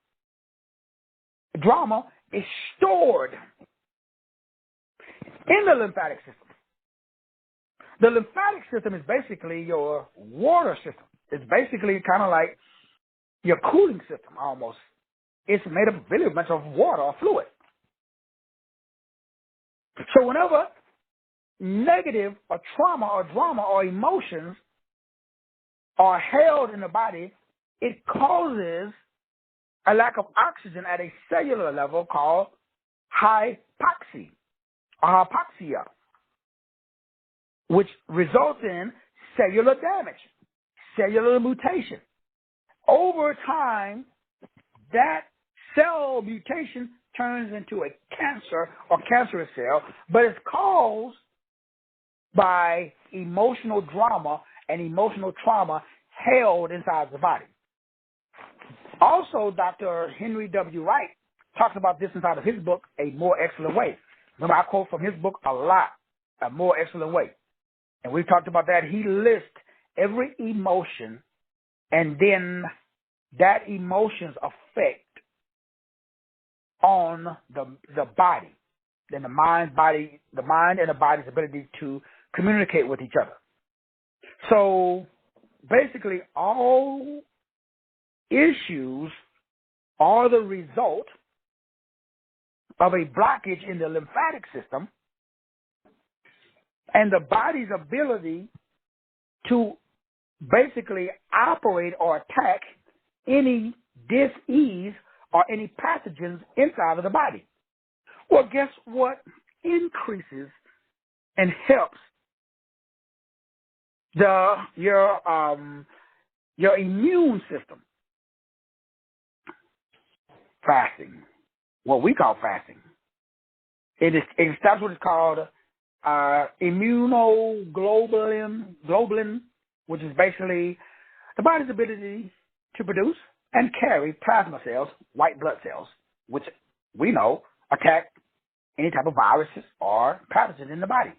is stored in the lymphatic system. The lymphatic system is basically your water system. It's basically kind of like your cooling system almost. It's made up of really a bunch of water or fluid. So whenever negative or trauma or drama or emotions are held in the body, it causes a lack of oxygen at a cellular level called hypoxia, which results in cellular damage, cellular mutation. Over time, that cell mutation turns into a cancer or cancerous cell, but it's caused by emotional drama and emotional trauma held inside the body. Also, Dr. Henry W. Wright talks about this inside of his book, A More Excellent Way. Remember, I quote from his book a lot, A More Excellent Way. And we talked about that. He lists every emotion and then that emotion's effect on the body, then the mind and the body's ability to communicate with each other. So basically, all issues are the result of a blockage in the lymphatic system and the body's ability to basically operate or attack any dis-ease or any pathogens inside of the body. Well, guess what increases and helps your immune system? Fasting, what we call fasting. It stops what is called immunoglobulin, which is basically the body's ability to produce and carry plasma cells, white blood cells, which we know attack any type of viruses or pathogens in the body.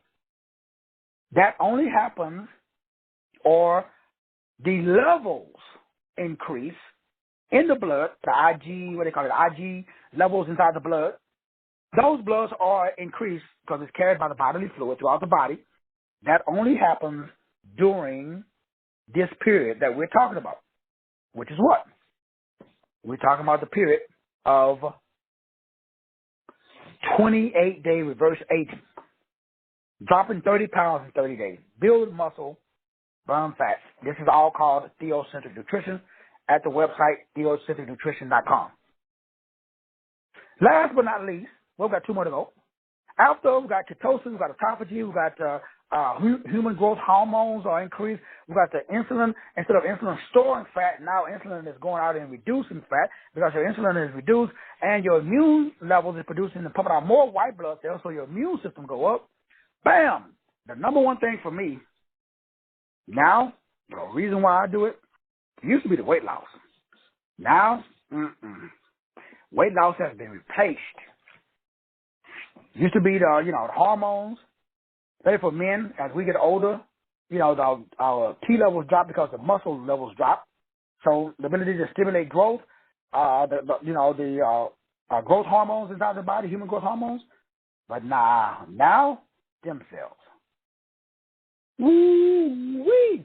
That only happens, or the levels increase in the blood, the IG, IG levels inside the blood. Those bloods are increased because it's carried by the bodily fluid throughout the body. That only happens during this period that we're talking about, which is what? We're talking about the period of 28-day reverse aging. Dropping 30 pounds in 30 days. Build muscle, burn fat. This is all called theocentric nutrition at the website theocentricnutrition.com. Last but not least, we've got two more to go. After, we've got ketosis, we've got autophagy, we've got human growth hormones are increased. We've got the insulin. Instead of insulin storing fat, now insulin is going out and reducing fat because your insulin is reduced and your immune levels is producing and pumping out more white blood cells, so your immune system go up. Bam! The number one thing for me now, the reason why I do it, used to be the weight loss. Now, weight loss has been replaced Used to be the the hormones. Especially for men, as we get older, our T levels drop because the muscle levels drop. So the ability to stimulate growth, the growth hormones inside the body, human growth hormones. But now stem cells. Woo-wee.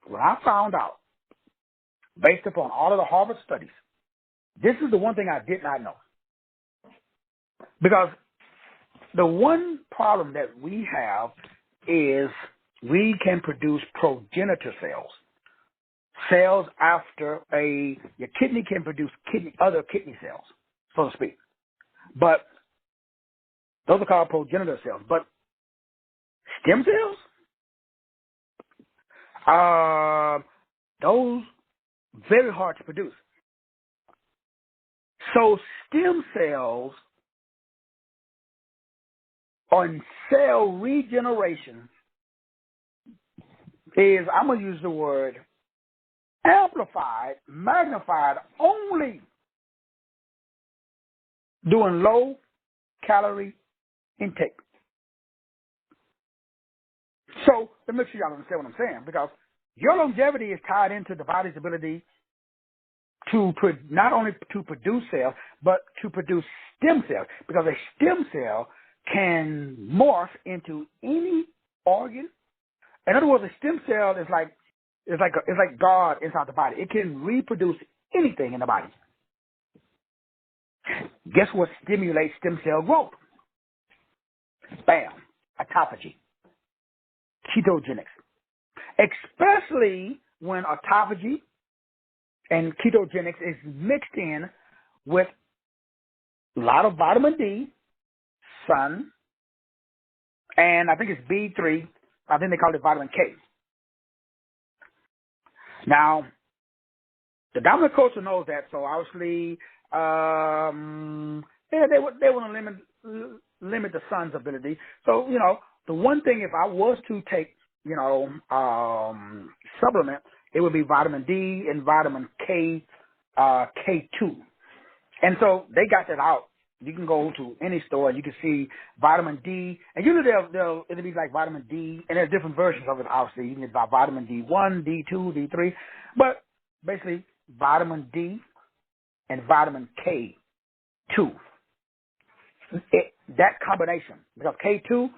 When I found out, based upon all of the Harvard studies, this is the one thing I did not know. Because the one problem that we have is we can produce progenitor cells. Cells after your kidney can produce other kidney cells, so to speak. But those are called progenitor cells. But stem cells, those very hard to produce. So stem cells on cell regeneration is, I'm going to use the word, amplified, magnified only doing low calorie intake. So let me make sure y'all understand what I'm saying, because your longevity is tied into the body's ability to not only to produce cells, but to produce stem cells, because a stem cell can morph into any organ. In other words, a stem cell is like God inside the body. It can reproduce anything in the body. Guess what stimulates stem cell growth? Bam, autophagy, ketogenics. Especially when autophagy and ketogenics is mixed in with a lot of vitamin D, sun, and I think it's B3. I think they call it vitamin K. Now, the dominant culture knows that, so obviously, they want to limit the sun's ability. So, the one thing, if I was to take, supplement, it would be vitamin D and vitamin K, K2. And so they got that out. You can go to any store and you can see vitamin D, and usually it'll be like vitamin D, and there's different versions of it. Obviously, you can get vitamin D1, D2, D3, but basically vitamin D and vitamin K2. That combination, because K2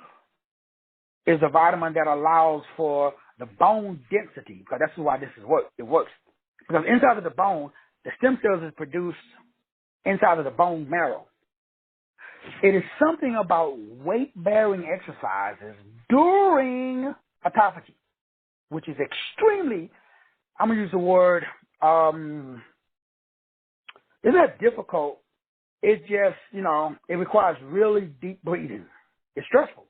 is a vitamin that allows for the bone density, because that's why this it works. Because inside of the bone, the stem cells is produced inside of the bone marrow. It is something about weight-bearing exercises during autophagy, which is extremely, I'm going to use the word, it's not difficult. It's just, it requires really deep breathing. It's stressful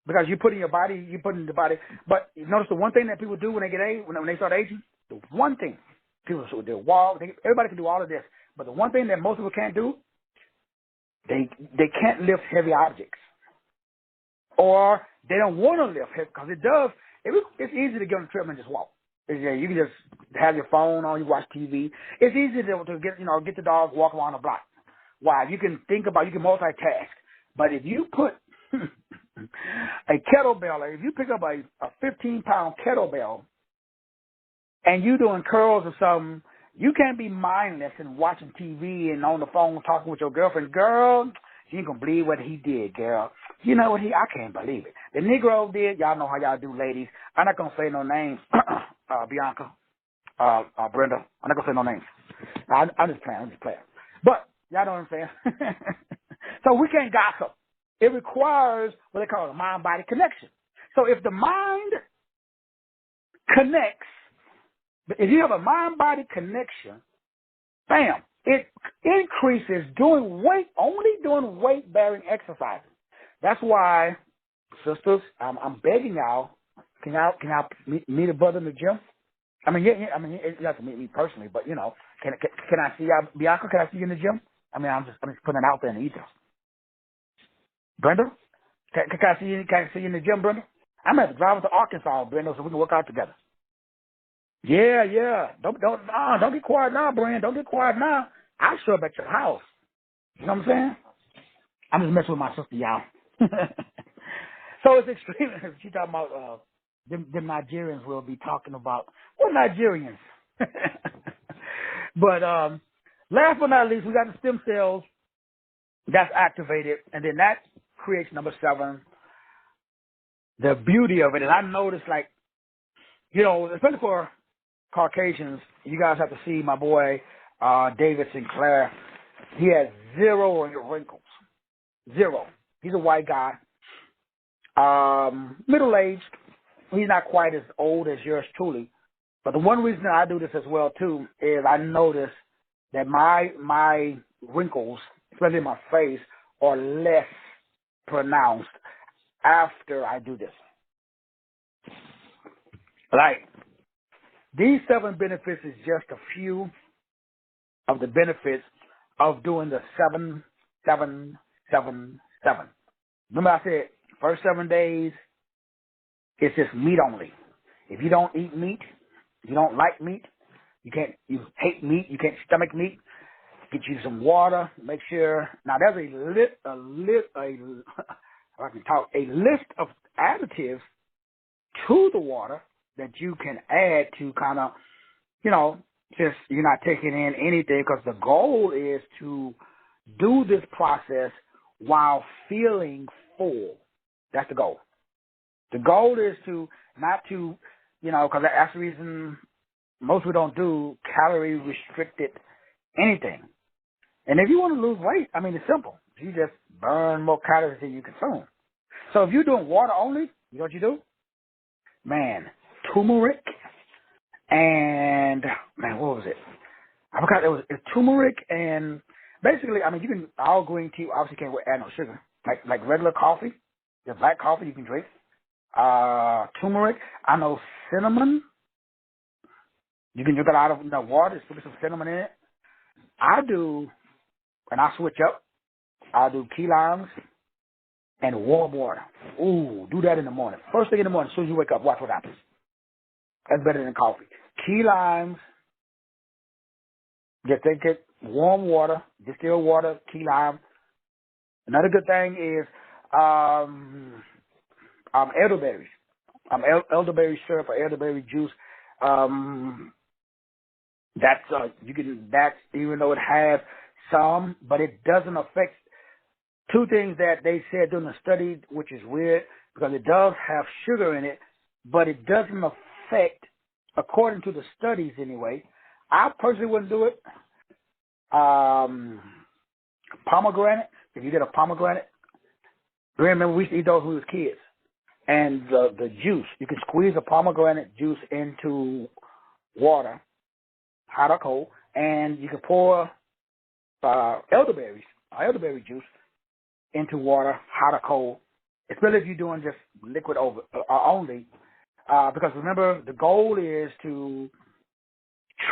because you put in the body. But you notice the one thing that people do when they get when they start aging, the one thing, they'll walk, everybody can do all of this, but the one thing that most people can't do, they can't lift heavy objects, or they don't want to lift heavy, because it's easy to get on the treadmill and just walk. You can just have your phone on, you watch TV. It's easy to get the dog, walk around the block. Why? You can multitask. But if you put a kettlebell, or if you pick up a 15-pound kettlebell and you doing curls or something, you can't be mindless and watching TV and on the phone talking with your girlfriend. Girl, you ain't gonna believe what he did, girl. You know what I can't believe it. The Negro did. Y'all know how y'all do, ladies. I'm not gonna say no names. Bianca, Brenda. I'm not gonna say no names. I'm just playing. But y'all know what I'm saying. So we can't gossip. It requires what they call a mind-body connection. So if the mind connects, if you have a mind-body connection, bam, it increases only doing weight-bearing exercises. That's why, sisters, I'm begging y'all, can y'all meet a brother in the gym? I mean, you have to meet me personally, but can I see y'all, Bianca? Can I see you in the gym? I mean, I'm just putting it out there in the ether. Brenda, can I see you? Can I see you in the gym, Brenda? I'm gonna have to drive to Arkansas, Brenda, so we can work out together. Yeah. Don't get quiet now, Brenda. Don't get quiet now. I'll show up at your house. You know what I'm saying? I'm just messing with my sister, y'all. So it's extreme. She talking about them Nigerians will be talking about what Nigerians. But last but not least, we got the stem cells that's activated, and then that creates number 7, the beauty of it. And I noticed, like, you know, especially for Caucasians, you guys have to see my boy David Sinclair. He has 0 wrinkles. 0. He's a white guy, middle-aged. He's not quite as old as yours truly. But the one reason I do this as well, too, is I notice that my wrinkles, especially in my face, are less pronounced after I do this. Like, these 7 benefits is just a few of the benefits of doing the 7, 7, 7, 7. Remember I said, first 7 days, it's just meat only. If you don't eat meat, you don't like meat, you hate meat, you can't stomach meat, get you some water, make sure. Now there's a list of additives to the water that you can add to kind of, you know, just you're not taking in anything, because the goal is to do this process while feeling full. That's the goal. The goal is to not to, you know, because that's the reason most people don't do calorie restricted anything. And if you want to lose weight, I mean, it's simple. You just burn more calories than you consume. So if you're doing water only, you know what you do? Man, turmeric and, man, what was it? I forgot. It's turmeric and basically, I mean, you can, all green tea obviously can't add no sugar. Like regular coffee, the black coffee you can drink. Turmeric, I know cinnamon. You can drink it out of the water, just put some cinnamon in it. I do, and I switch up. I do key limes and warm water. Ooh, do that in the morning. First thing in the morning, as soon as you wake up, watch what happens. That's better than coffee. Key limes, just take it, warm water, distilled water, key lime. Another good thing is elderberries. Elderberry syrup or elderberry juice. That's even though it has some, but it doesn't affect two things that they said during the study, which is weird because it does have sugar in it, but it doesn't affect, according to the studies anyway. I personally wouldn't do it. Pomegranate, if you get a pomegranate, remember we used to eat those when we was kids. And the juice, you can squeeze a pomegranate juice into water, hot or cold, and you can pour elderberry juice into water, hot or cold, especially if you're doing just liquid over only. Because remember, the goal is to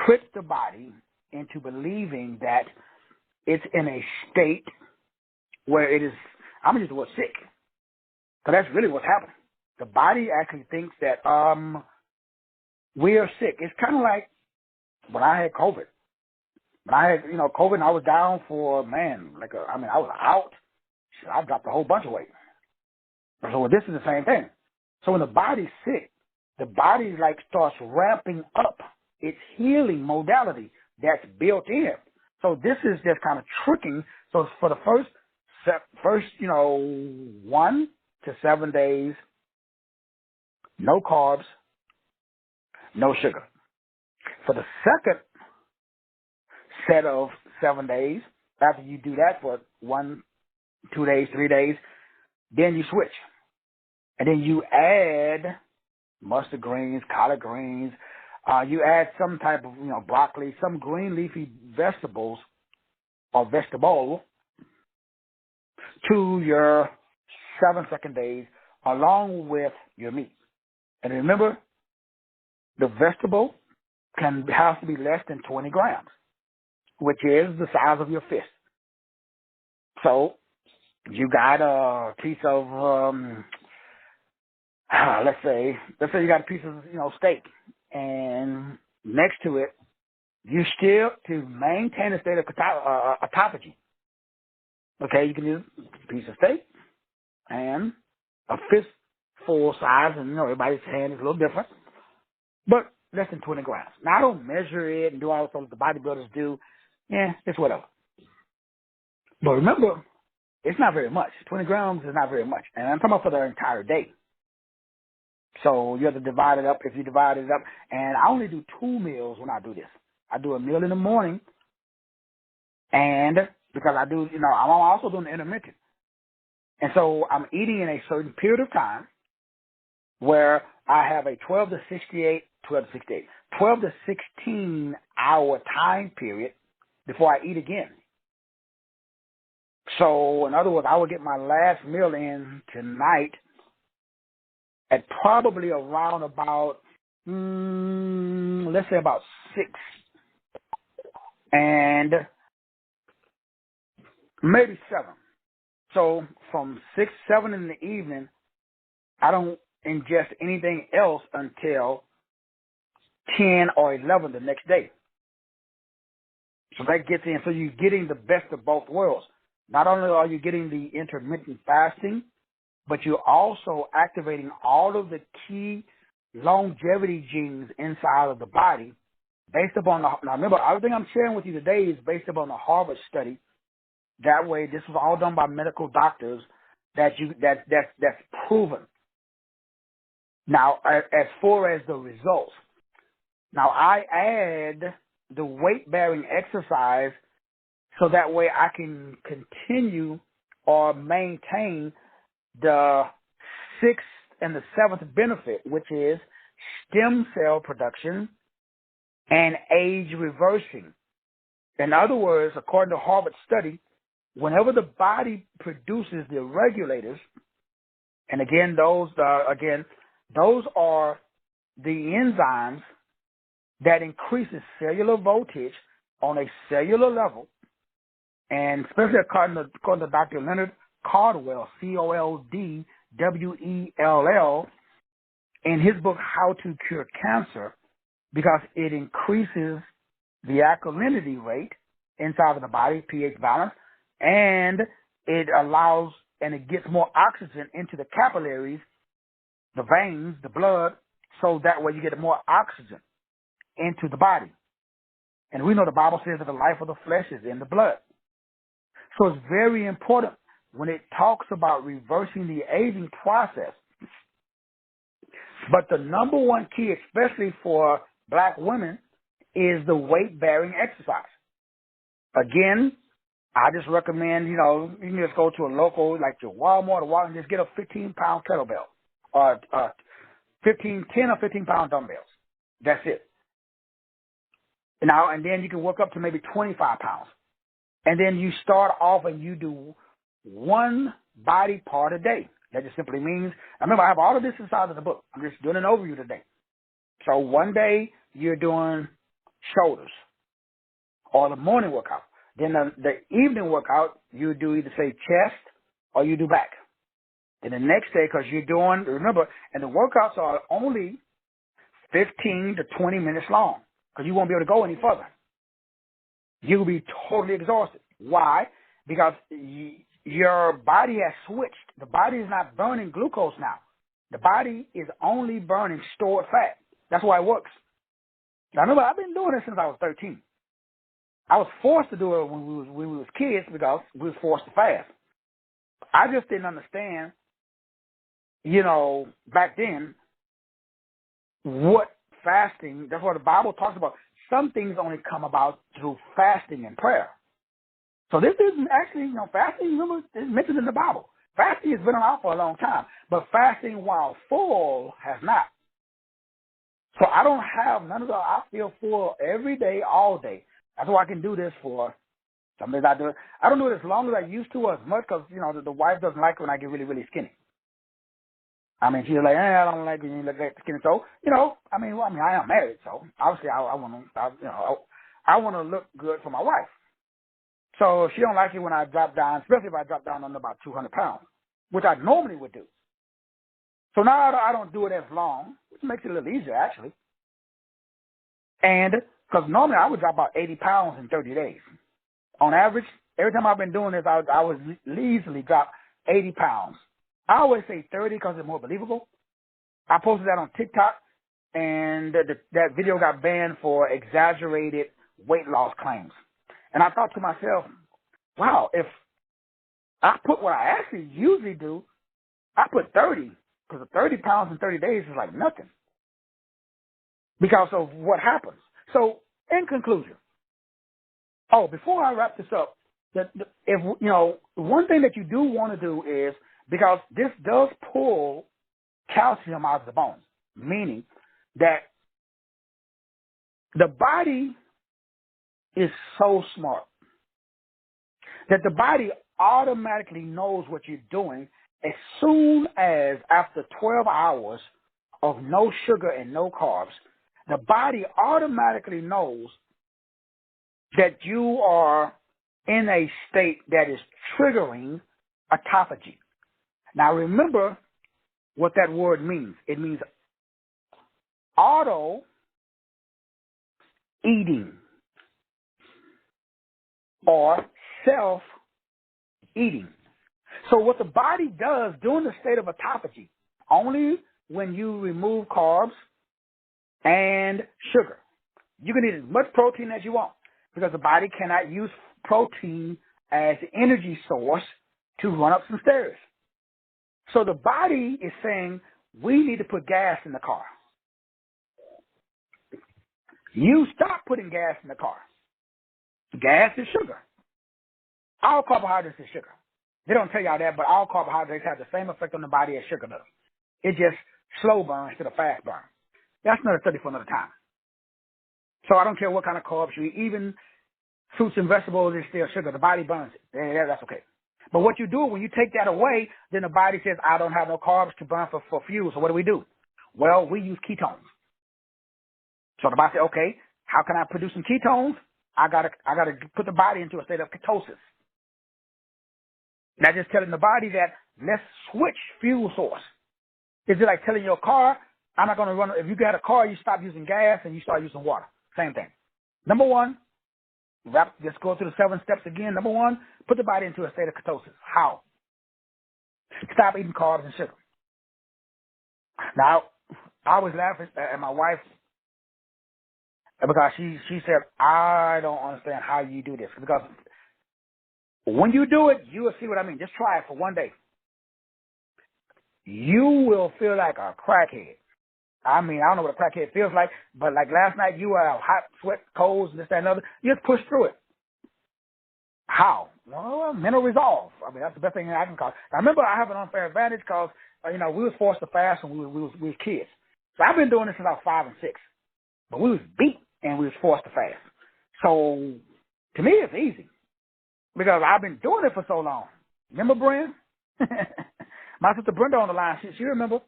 trick the body into believing that it's in a state where it is, I'm going to use the word sick, because that's really what's happening. The body actually thinks that we are sick. It's kind of like when I had COVID. When I had, COVID, and I was down for, I was out. I dropped a whole bunch of weight. So this is the same thing. So when the body's sick, the body starts ramping up its healing modality that's built in. So this is just kind of tricking. So for the first 1 to 7 days, no carbs, no sugar. For the second set of 7 days, after you do that for 1, 2 days, 3 days, then you switch. And then you add mustard greens, collard greens. You add some type of, broccoli, some green leafy vegetables or vegetable to your 7 second days along with your meat. And remember, the vegetable has to be less than 20 grams, which is the size of your fist. So you got a piece of, let's say you got a piece of, steak, and next to it, you still, to maintain a state of autophagy, Okay, you can use a piece of steak and a fistful size, and everybody's hand is a little different, but less than 20 grams. Now, I don't measure it and do all the stuff the bodybuilders do. Yeah, it's whatever. But remember, it's not very much. 20 grams is not very much. And I'm talking about for the entire day. So you have to divide it up. If you divide it up, and I only do 2 meals when I do this. I do a meal in the morning, and because I do, I'm also doing the intermittent. And so I'm eating in a certain period of time where I have a 12 to 16 hour time period before I eat again. So, in other words, I will get my last meal in tonight at probably around about, let's say about 6 and maybe 7. So, from 6, 7 in the evening, I don't ingest anything else until 10 or 11 the next day. So that gets in. So you're getting the best of both worlds. Not only are you getting the intermittent fasting, but you're also activating all of the key longevity genes inside of the body based upon now remember, everything I'm sharing with you today is based upon the Harvard study. That way, this was all done by medical doctors that's proven. Now, as far as the results, now I add the weight-bearing exercise so that way I can continue or maintain the 6th and the 7th benefit, which is stem cell production and age reversing. In other words, according to Harvard study, whenever the body produces the regulators, and again, those are the enzymes that increases cellular voltage on a cellular level, and especially according to Dr. Leonard Caldwell, Coldwell, in his book, How to Cure Cancer, because it increases the alkalinity rate inside of the body, pH balance, and it allows and it gets more oxygen into the capillaries, the veins, the blood, so that way you get more oxygen into the body. And we know the Bible says that the life of the flesh is in the blood. So it's very important when it talks about reversing the aging process. But the number one key, especially for black women, is the weight-bearing exercise. Again, I just recommend, you can just go to a local, like your Walmart or and just get a 15-pound kettlebell or 10 or 15-pound dumbbells. That's it. Now, and then you can work up to maybe 25 pounds. And then you start off and you do one body part a day. That just simply means, remember, I have all of this inside of the book. I'm just doing an overview today. So one day you're doing shoulders or the morning workout. Then the evening workout, you do either say chest or you do back. Then the next day, because you're doing, remember, and the workouts are only 15 to 20 minutes long because you won't be able to go any further. You'll be totally exhausted. Why? Because your body has switched. The body is not burning glucose now. The body is only burning stored fat. That's why it works. Now, remember, I've been doing this since I was 13. I was forced to do it when we was kids because we was forced to fast. I just didn't understand, back then, what fasting, that's what the Bible talks about. Some things only come about through fasting and prayer. So this isn't actually, fasting, is mentioned in the Bible. Fasting has been around for a long time, but fasting while full has not. So I don't have none of the, I feel full every day, all day. That's why I can do this for some days. I don't do it as long as I used to or as much because, the wife doesn't like when I get really, really skinny. I mean, she's like, I don't like when you look at skinny. So, I am married, so obviously I want to look good for my wife. So she don't like it when I drop down, especially if I drop down under about 200 pounds, which I normally would do. So now I don't do it as long, which makes it a little easier, actually. And because normally I would drop about 80 pounds in 30 days. On average, Every time I've been doing this, I was easily drop 80 pounds. I always say 30 because it's more believable. I posted that on TikTok, and that video got banned for exaggerated weight loss claims. And I thought to myself, wow, if I put what I actually usually do, I put 30, because 30 pounds in 30 days is like nothing because of what happens. So, in conclusion, before I wrap this up, if one thing that you do want to do is, because this does pull calcium out of the bones, meaning that the body is so smart that the body automatically knows what you're doing as soon as after 12 hours of no sugar and no carbs. The body automatically knows that you are in a state that is triggering autophagy. Now remember what that word means. It means auto-eating or self-eating. So what the body does during the state of autophagy, only when you remove carbs and sugar, you can eat as much protein as you want because the body cannot use protein as the energy source to run up some stairs. So the body is saying, we need to put gas in the car. You stop putting gas in the car. Gas is sugar. All carbohydrates is sugar. They don't tell y'all that, but all carbohydrates have the same effect on the body as sugar does. It just slow burn instead of fast burn. That's another study for another time. So I don't care what kind of carbs you eat. Even fruits and vegetables is still sugar. The body burns it. Yeah, that's okay. But what you do, when you take that away, then the body says, I don't have no carbs to burn for fuel. So what do? Well, we use ketones. So the body says, okay, how can I produce some ketones? I gotta put the body into a state of ketosis. That's just telling the body that let's switch fuel source. Is it like telling your car, I'm not going to run, if you got a car, you stop using gas and you start using water. Same thing. Number one, just go through the 7 steps again. Number one, put the body into a state of ketosis. How? Stop eating carbs and sugar. Now, I always laugh at my wife because she said, I don't understand how you do this. Because when you do it, you will see what I mean. Just try it for one day. You will feel like a crackhead. I mean, I don't know what a crackhead feels like, but like last night, you were hot, sweat, colds, and this, that, and other. You just push through it. How? Well, mental resolve. I mean, that's the best thing I can call it. I remember I have an unfair advantage because, we was forced to fast when we was kids. So I've been doing this since I was 5 and 6. But we was beat and we was forced to fast. So to me, it's easy because I've been doing it for so long. Remember, Brenda? My sister Brenda on the line, she remember.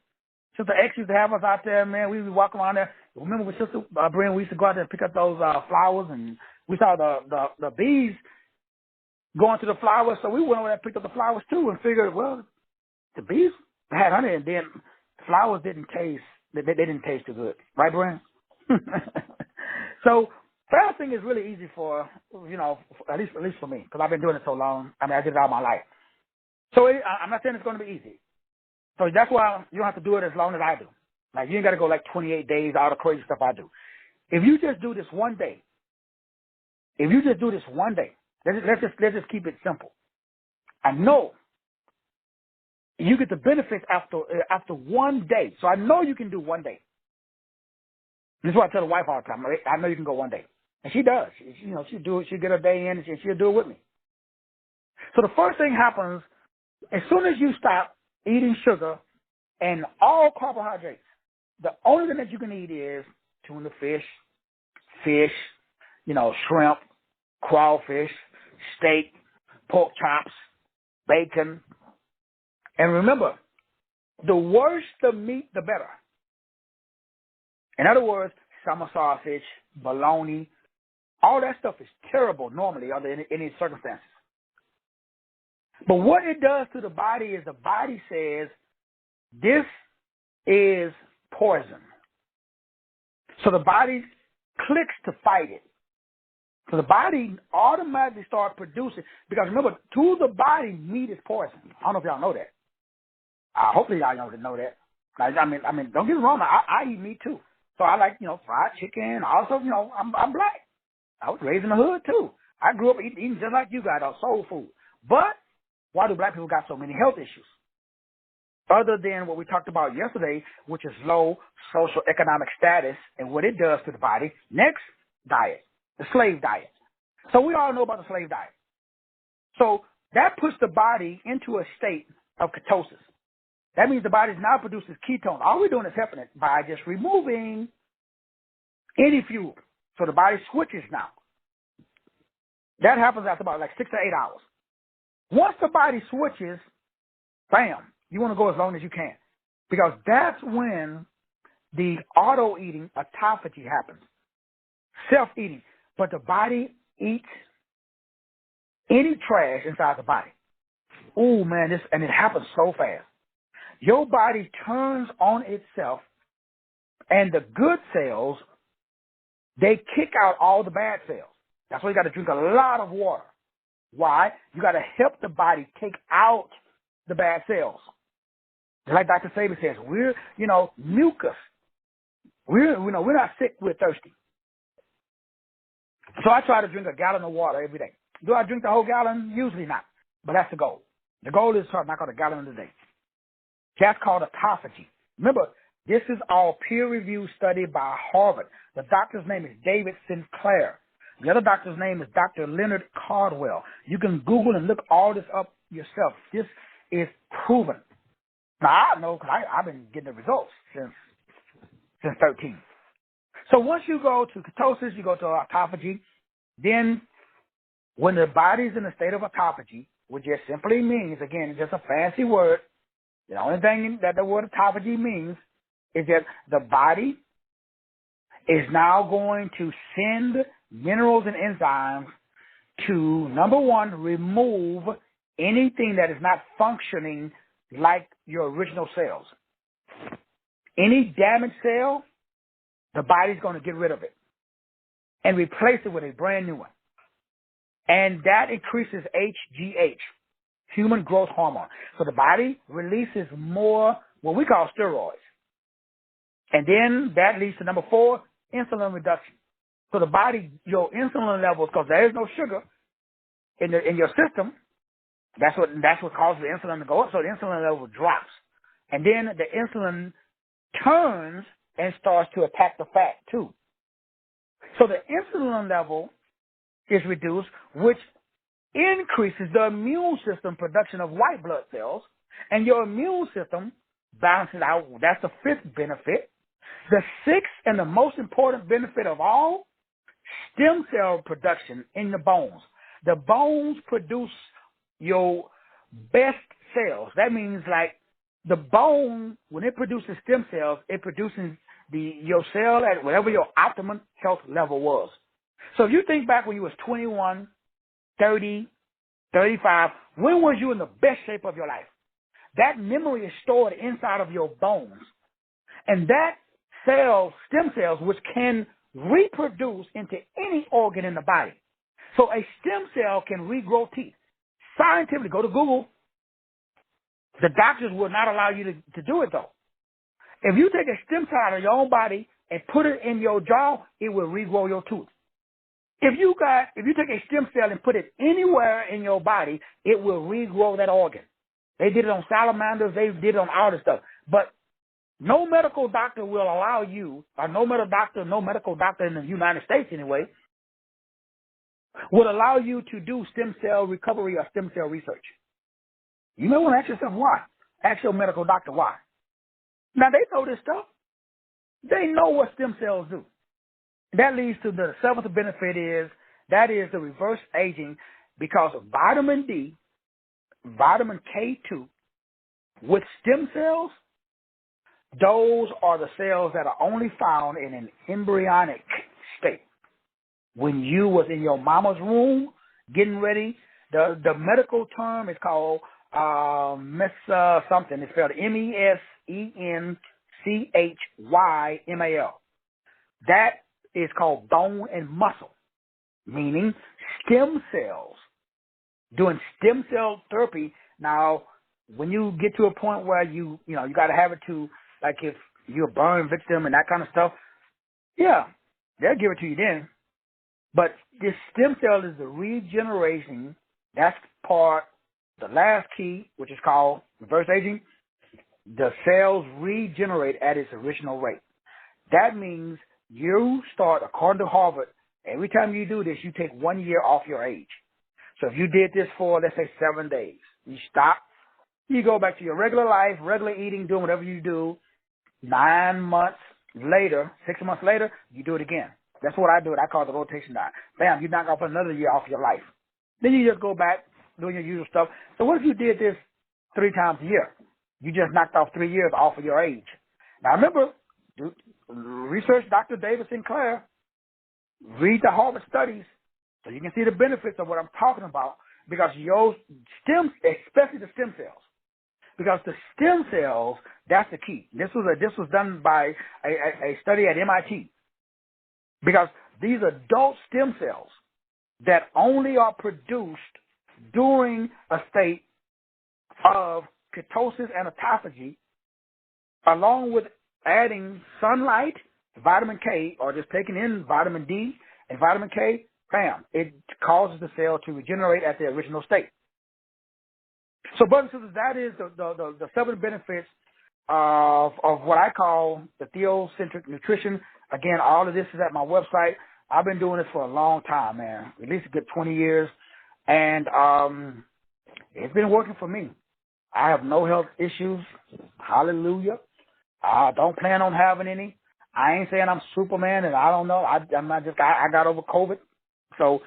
Sister X used to have us out there, man. We would walk around there. Remember with Sister Brenda, we used to go out there and pick up those flowers, and we saw the bees going to the flowers, so we went over there and picked up the flowers too and figured, well, the bees had honey, and then the flowers didn't taste, they didn't taste too good. Right, Brenda? So fasting is really easy for, at least for me, because I've been doing it so long. I mean, I did it all my life. So I'm not saying it's going to be easy. So that's why you don't have to do it as long as I do. Like, you ain't got to go like 28 days, all the crazy stuff I do. If you just do this one day, let's just keep it simple. I know you get the benefits after one day. So I know you can do one day. This is what I tell the wife all the time. I know you can go one day. And she does. She'll do it. She'll get her day in and she'll do it with me. So the first thing happens, as soon as you stop eating sugar and all carbohydrates, the only thing that you can eat is tuna fish, shrimp, crawfish, steak, pork chops, bacon. And remember, the worse the meat, the better. In other words, summer sausage, bologna, all that stuff is terrible normally under any circumstances. But what it does to the body is the body says, this is poison. So the body clicks to fight it. So the body automatically starts producing, because remember, to the body, meat is poison. I don't know if y'all know that. Hopefully y'all know that. I mean, don't get me wrong. I eat meat too. So I like, fried chicken. Also, I'm black. I was raised in the hood too. I grew up eating just like you guys, soul food. But why do black people got so many health issues? Other than what we talked about yesterday, which is low social economic status and what it does to the body. Next, diet, the slave diet. So we all know about the slave diet. So that puts the body into a state of ketosis. That means the body now produces ketones. All we're doing is helping it by just removing any fuel. So the body switches now. That happens after about 6 to 8 hours. Once the body switches, bam, you want to go as long as you can, because that's when the auto-eating autophagy happens, self-eating. But the body eats any trash inside the body. Oh, man, and it happens so fast. Your body turns on itself, and the good cells, they kick out all the bad cells. That's why you got to drink a lot of water. Why? You got to help the body take out the bad cells. Like Dr. Saban says, we're, mucus. We're not sick, we're thirsty. So I try to drink a gallon of water every day. Do I drink the whole gallon? Usually not. But that's the goal. The goal is to knock out a gallon a day. That's called autophagy. Remember, this is all peer-reviewed study by Harvard. The doctor's name is David Sinclair. The other doctor's name is Dr. Leonard Cardwell. You can Google and look all this up yourself. This is proven. Now, I know because I've been getting the results since 13. So once you go to ketosis, you go to autophagy. Then when the body's in a state of autophagy, which just simply means, again, it's just a fancy word. The only thing that the word autophagy means is that the body is now going to send minerals and enzymes to, number one, remove anything that is not functioning like your original cells. Any damaged cell, the body's going to get rid of it and replace it with a brand new one. And that increases HGH, human growth hormone. So the body releases more what we call steroids. And then that leads to number 4, insulin reduction. So the body, your insulin levels, because there is no sugar in your system, that's what causes the insulin to go up. So the insulin level drops. And then the insulin turns and starts to attack the fat too. So the insulin level is reduced, which increases the immune system production of white blood cells, and your immune system balances out. That's the 5th benefit. The 6th and the most important benefit of all, stem cell production in the bones. The bones produce your best cells. That means like the bone, when it produces stem cells, it produces your cell at whatever your optimum health level was. So if you think back when you was 21, 30, 35, when was you in the best shape of your life? That memory is stored inside of your bones. And that stem cells, which can reproduce into any organ in the body. So a stem cell can regrow teeth. Scientifically, go to Google. The doctors will not allow you to do it, though. If you take a stem cell out of your own body and put it in your jaw, it will regrow your tooth. If you take a stem cell and put it anywhere in your body, it will regrow that organ. They did it on salamanders. They did it on all this stuff. But no medical doctor will allow you, or no medical doctor in the United States anyway, would allow you to do stem cell recovery or stem cell research. You may want to ask yourself why. Ask your medical doctor why. Now, they know this stuff. They know what stem cells do. That leads to the 7th benefit is the reverse aging, because of vitamin D, vitamin K2, with stem cells, those are the cells that are only found in an embryonic state. When you was in your mama's womb getting ready, the medical term is called something. It's spelled MESENCHYMAL. That is called bone and muscle. meaning stem cells. Doing stem cell therapy. Now, when you get to a point where you got to have it to, like if you're a burn victim and that kind of stuff, yeah, they'll give it to you then. But this stem cell is the regeneration. That's part, the last key, which is called reverse aging. The cells regenerate at its original rate. That means you start, according to Harvard, every time you do this, you take 1 year off your age. So if you did this for, let's say, 7 days, you stop, you go back to your regular life, regular eating, doing whatever you do. 9 months later, 6 months later, you do it again. That's what I do. I call it the rotation diet. Bam, you knock off another year off your life. Then you just go back doing your usual stuff. So what if you did this 3 times a year? You just knocked off 3 years off of your age. Now remember, research Dr. David Sinclair, read the Harvard studies so you can see the benefits of what I'm talking about, because your stem, especially the stem cells, because the stem cells, that's the key. This was done by a study at MIT, because these adult stem cells that only are produced during a state of ketosis and autophagy, along with adding sunlight, vitamin K, or just taking in vitamin D and vitamin K, bam, it causes the cell to regenerate at the original state. So, brothers and sisters, that is the 7 benefits of what I call the theocentric nutrition. Again, all of this is at my website. I've been doing this for a long time, man, at least a good 20 years, and it's been working for me. I have no health issues. Hallelujah. I don't plan on having any. I ain't saying I'm Superman, and I don't know. I'm not just. I got over COVID, so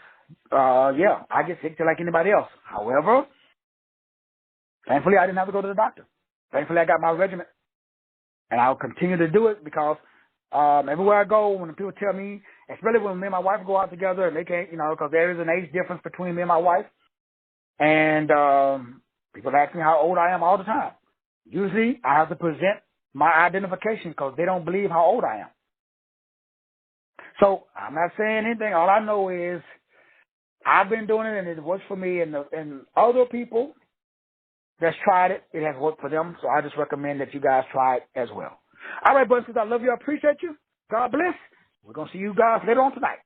yeah, I get sick just like anybody else. However, thankfully, I didn't have to go to the doctor. Thankfully, I got my regimen, and I'll continue to do it because everywhere I go, when people tell me, especially when me and my wife go out together, and they can't, because there is an age difference between me and my wife, and people ask me how old I am all the time. Usually, I have to present my identification because they don't believe how old I am. So I'm not saying anything. All I know is I've been doing it, and it works for me, and other people that's tried it, it has worked for them. So I just recommend that you guys try it as well. All right, brothers and sisters, I love you. I appreciate you. God bless. We're going to see you guys later on tonight.